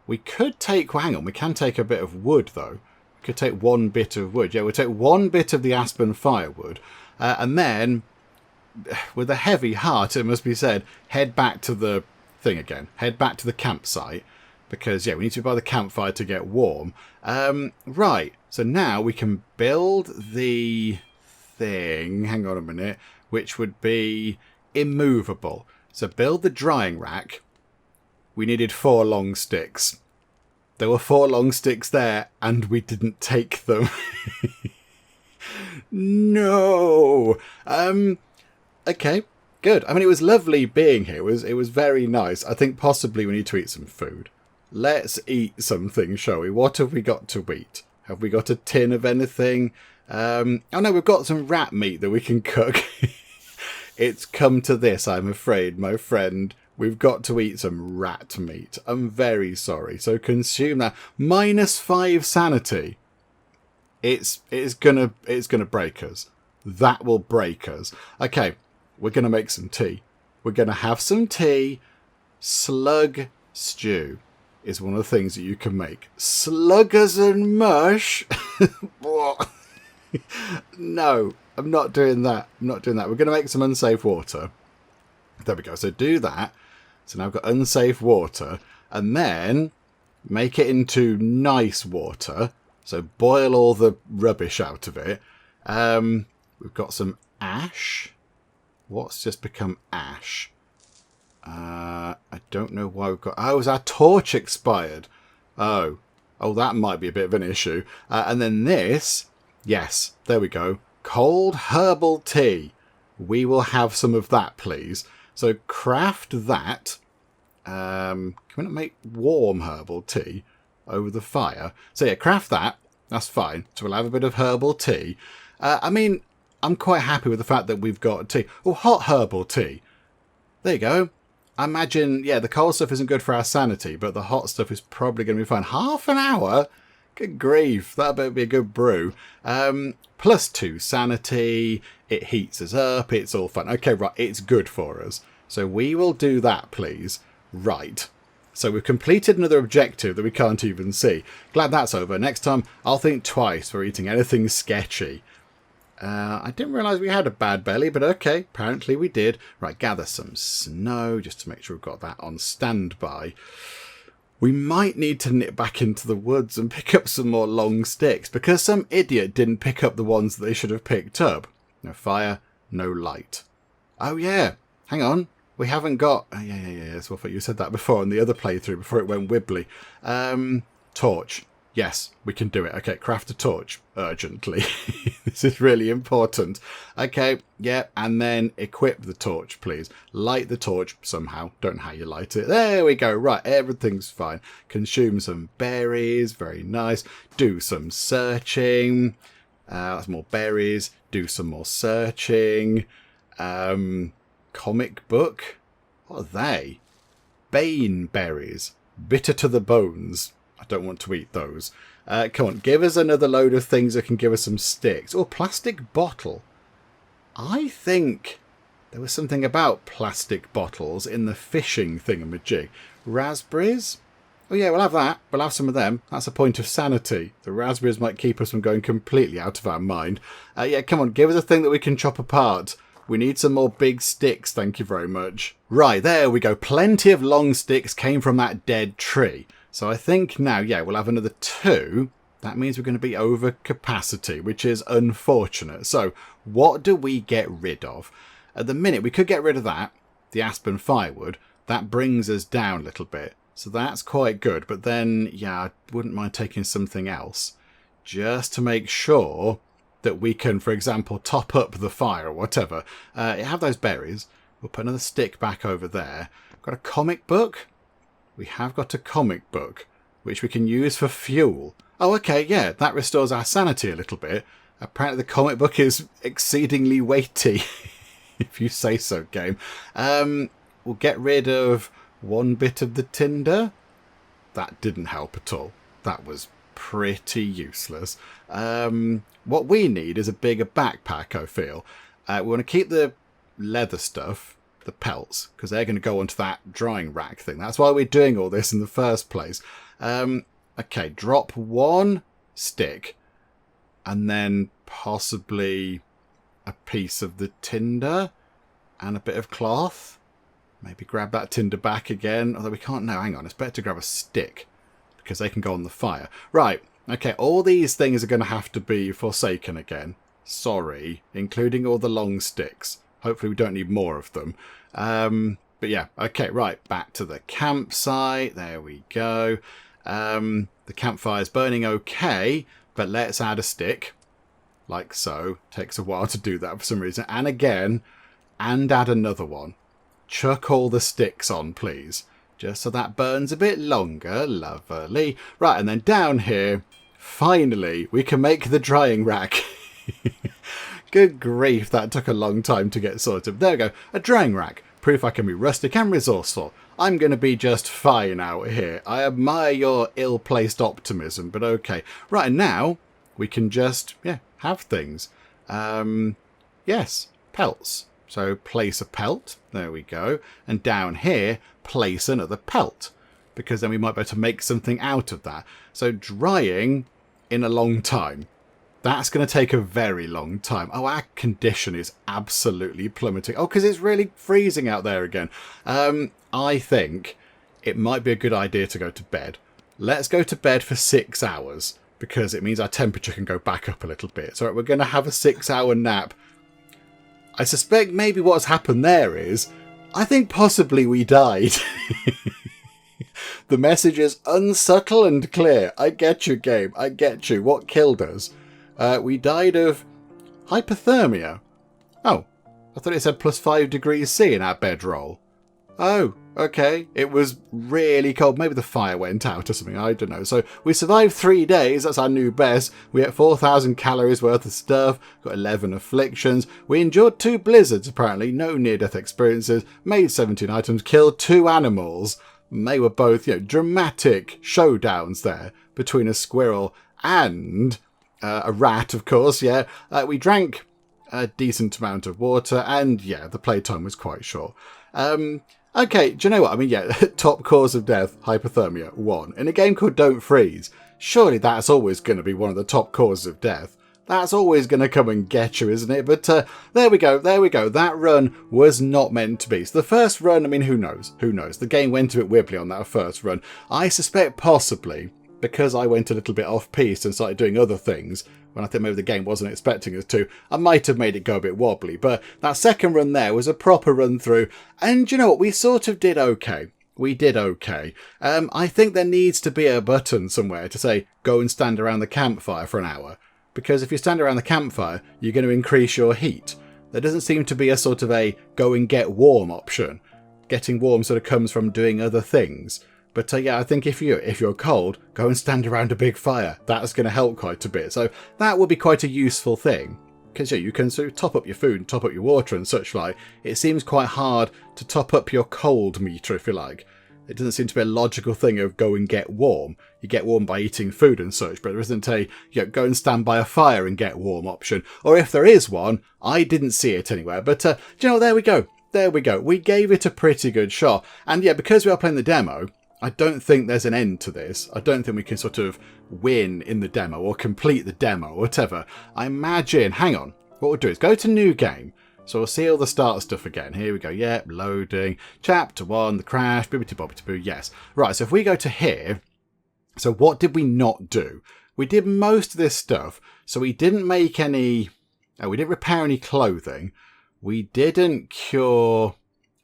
We could take... Well, hang on. We can take a bit of wood, though. We could take 1 bit of wood. Yeah, we'll take 1 bit of the aspen firewood. And then, with a heavy heart, it must be said, head back to the thing again. Head back to the campsite. Because, yeah, we need to be by the campfire to get warm. Right. So now we can build the thing. Hang on a minute. Which would be immovable. So build the drying rack. We needed 4 long sticks. There were 4 long sticks there, and we didn't take them. No. Okay, good. I mean, it was lovely being here. It was very nice. I think possibly we need to eat some food. Let's eat something, shall we? What have we got to eat? Have we got a tin of anything? Oh no, we've got some rat meat that we can cook. It's come to this, I'm afraid, my friend. We've got to eat some rat meat. I'm very sorry. So consume that. -5 sanity. It's gonna break us. That will break us. Okay, we're gonna make some tea. We're gonna have some tea. Slug stew is one of the things that you can make. Sluggers and mush. No, I'm not doing that. I'm not doing that. We're going to make some unsafe water. There we go. So do that. So now I've got unsafe water. And then make it into nice water. So boil all the rubbish out of it. We've got some ash. What's just become ash? I don't know why we've got... Oh, is our torch expired? Oh, that might be a bit of an issue. And then this... Yes, there we go. Cold herbal tea. We will have some of that, please. So craft that. Can we not make warm herbal tea over the fire? So yeah, craft that. That's fine. So we'll have a bit of herbal tea. I mean, I'm quite happy with the fact that we've got tea. Oh, hot herbal tea. There you go. I imagine, yeah, the cold stuff isn't good for our sanity, but the hot stuff is probably going to be fine. Half an hour? Good grief, that better be a good brew. +2 sanity, it heats us up, it's all fun. Okay, right, it's good for us. So we will do that, please. Right. So we've completed another objective that we can't even see. Glad that's over. Next time, I'll think twice for eating anything sketchy. I didn't realise we had a bad belly, but okay, apparently we did. Right, gather some snow, just to make sure we've got that on standby. We might need to nip back into the woods and pick up some more long sticks, because some idiot didn't pick up the ones that they should have picked up. No fire, no light. Oh yeah, hang on. We haven't got... Oh, yeah. So I thought you said that before on the other playthrough, before it went wibbly. Torch. Yes, we can do it. Okay, craft a torch urgently. This is really important. Okay, yeah, and then equip the torch, please. Light the torch somehow. Don't know how you light it. There we go. Right, everything's fine. Consume some berries. Very nice. Do some searching. That's more berries. Do some more searching. Comic book. What are they? Bane berries. Bitter to the bones. I don't want to eat those. Come on, give us another load of things that can give us some sticks. Oh, plastic bottle. I think there was something about plastic bottles in the fishing thingamajig. Raspberries? Oh yeah, we'll have that. We'll have some of them. That's a point of sanity. The raspberries might keep us from going completely out of our mind. Yeah, come on, give us a thing that we can chop apart. We need some more big sticks, thank you very much. Right, there we go. Plenty of long sticks came from that dead tree. So I think now, yeah, we'll have another 2. That means we're going to be over capacity, which is unfortunate. So what do we get rid of? At the minute, we could get rid of that, the aspen firewood. That brings us down a little bit. So that's quite good. But then, yeah, I wouldn't mind taking something else just to make sure that we can, for example, top up the fire or whatever. Have those berries. We'll put another stick back over there. Got a comic book. We have got a comic book, which we can use for fuel. Oh, okay, yeah, that restores our sanity a little bit. Apparently the comic book is exceedingly weighty, if you say so, game. We'll get rid of 1 bit of the tinder. That didn't help at all. That was pretty useless. What we need is a bigger backpack, I feel. We want to keep the leather stuff, the pelts, because they're going to go onto that drying rack thing. That's why we're doing all this in the first place. Okay, drop 1 stick and then possibly a piece of the tinder and a bit of cloth. Maybe grab that tinder back again, although we can't now. Hang on, it's better to grab a stick because they can go on the fire. Right, okay, all these things are going to have to be forsaken again. Sorry, including all the long sticks. Hopefully we don't need more of them. But yeah, okay, right, back to the campsite. There we go. The campfire's burning okay, but let's add a stick. Like so. Takes a while to do that for some reason. And again, and add another one. Chuck all the sticks on, please. Just so that burns a bit longer. Lovely. Right, and then down here, finally, we can make the drying rack. Good grief, that took a long time to get sorted. There we go, a drying rack. Proof I can be rustic and resourceful. I'm going to be just fine out here. I admire your ill-placed optimism, but okay. Right, now we can just, yeah, have things. Yes, pelts. So place a pelt. There we go. And down here, place another pelt. Because then we might be able to make something out of that. So drying in a long time. That's going to take a very long time. Oh, our condition is absolutely plummeting. Oh, because it's really freezing out there again. I think it might be a good idea to go to bed. Let's go to bed for 6 hours, because it means our temperature can go back up a little bit. So we're going to have a 6-hour nap. I suspect maybe what's happened there is, I think possibly we died. The message is unsubtle and clear. I get you, game. I get you. What killed us? We died of hypothermia. Oh, I thought it said +5 degrees C in our bedroll. Oh, okay. It was really cold. Maybe the fire went out or something. I don't know. So we survived 3 days. That's our new best. We ate 4,000 calories worth of stuff. Got 11 afflictions. We endured 2 blizzards, apparently. No near-death experiences. Made 17 items. Killed 2 animals. And they were both, dramatic showdowns there between a squirrel and a rat, of course. Yeah. We drank a decent amount of water. And, yeah, the playtime was quite short. Okay, do you know what? I mean, yeah, top cause of death, hypothermia, 1. In a game called Don't Freeze, surely that's always going to be one of the top causes of death. That's always going to come and get you, isn't it? But there we go. That run was not meant to be. So the first run, I mean, who knows? Who knows? The game went a bit wibbly on that first run. I suspect possibly, because I went a little bit off-piste and started doing other things, when I think maybe the game wasn't expecting us to, I might have made it go a bit wobbly. But that second run there was a proper run through. And you know what? We sort of did okay. We did okay. I think there needs to be a button somewhere to say, go and stand around the campfire for an hour. Because if you stand around the campfire, you're going to increase your heat. There doesn't seem to be a sort of a go and get warm option. Getting warm sort of comes from doing other things. But yeah, I think if you're cold, go and stand around a big fire. That's going to help quite a bit. So that would be quite a useful thing. because you can sort of top up your food and top up your water and such like. It seems quite hard to top up your cold meter, if you like. It doesn't seem to be a logical thing of go and get warm. You get warm by eating food and such, but there isn't a go and stand by a fire and get warm option. Or if there is one, I didn't see it anywhere. But there we go. There we go. We gave it a pretty good shot. And yeah, because we are playing the demo, I don't think there's an end to this. I don't think we can sort of win in the demo or complete the demo or whatever. I imagine, hang on, what we'll do is go to new game. So we'll see all the start stuff again. Here we go. Yep, loading. Chapter 1, the crash, bibbity-bobbity-boo, yes. Right, so if we go to here, so what did we not do? We did most of this stuff. So we didn't make any, we didn't repair any clothing. We didn't cure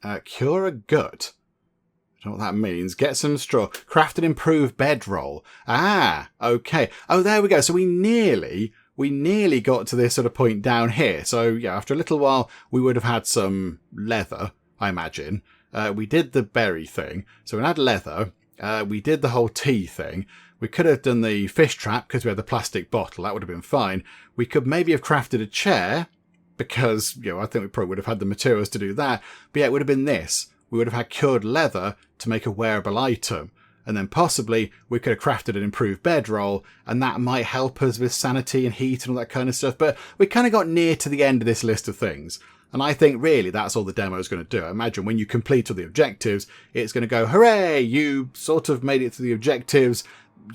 a gut. I don't know what that means. Get some straw. Craft an improved bedroll. Ah, okay. Oh, there we go. So we nearly got to this sort of point down here. So yeah, after a little while, we would have had some leather, I imagine. We did the berry thing. So we had leather. We did the whole tea thing. We could have done the fish trap because we had the plastic bottle. That would have been fine. We could maybe have crafted a chair because, I think we probably would have had the materials to do that. But yeah, it would have been this. We would have had cured leather to make a wearable item. And then possibly we could have crafted an improved bedroll, and that might help us with sanity and heat and all that kind of stuff. But we kind of got near to the end of this list of things. And I think really that's all the demo is going to do. I imagine when you complete all the objectives, it's going to go, hooray, you sort of made it to the objectives.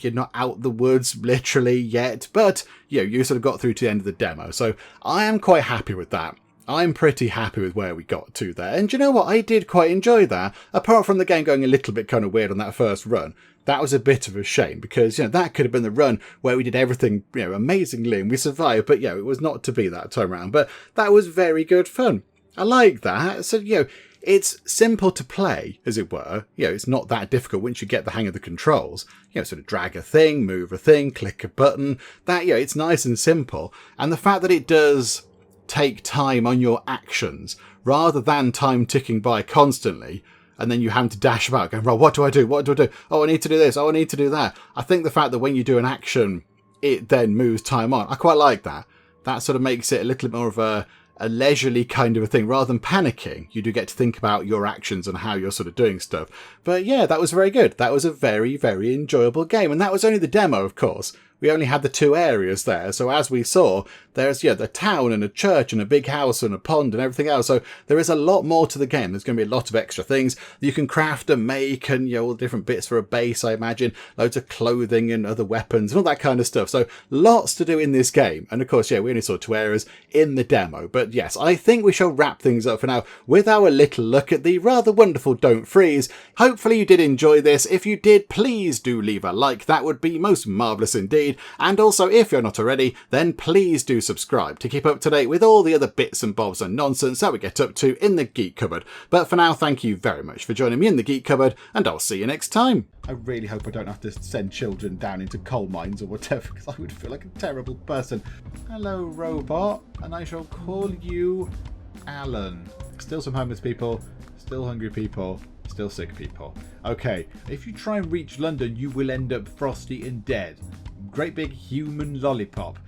You're not out the woods literally yet, but you sort of got through to the end of the demo. So I am quite happy with that. I'm pretty happy with where we got to there. And you know what? I did quite enjoy that. Apart from the game going a little bit kind of weird on that first run. That was a bit of a shame because, that could have been the run where we did everything, amazingly and we survived. But, it was not to be that time around. But that was very good fun. I like that. So, it's simple to play, as it were. It's not that difficult once you get the hang of the controls. Sort of drag a thing, move a thing, click a button. That, it's nice and simple. And the fact that it does take time on your actions rather than time ticking by constantly and then you having to dash about going, right, what do I do? What do I do? Oh, I need to do this. Oh, I need to do that. I think the fact that when you do an action, it then moves time on. I quite like that. That sort of makes it a little bit more of a leisurely kind of a thing. Rather than panicking, you do get to think about your actions and how you're sort of doing stuff. But yeah, that was very good. That was a very, very enjoyable game. And that was only the demo, of course. We only had the 2 areas there. So as we saw, there's the town and a church and a big house and a pond and everything else. So there is a lot more to the game. There's going to be a lot of extra things you can craft and make and all the different bits for a base, I imagine. Loads of clothing and other weapons and all that kind of stuff. So lots to do in this game. And of course, we only saw 2 areas in the demo. But yes, I think we shall wrap things up for now with our little look at the rather wonderful Don't Freeze. Hopefully you did enjoy this. If you did, please do leave a like. That would be most marvellous indeed. And also, if you're not already, then please do subscribe to keep up to date with all the other bits and bobs and nonsense that we get up to in the Geek Cupboard. But for now, thank you very much for joining me in the Geek Cupboard, and I'll see you next time. I really hope I don't have to send children down into coal mines or whatever, because I would feel like a terrible person. Hello, robot, and I shall call you Alan. Still some homeless people, still hungry people, still sick people. Okay, if you try and reach London, you will end up frosty and dead. Great big human lollipop.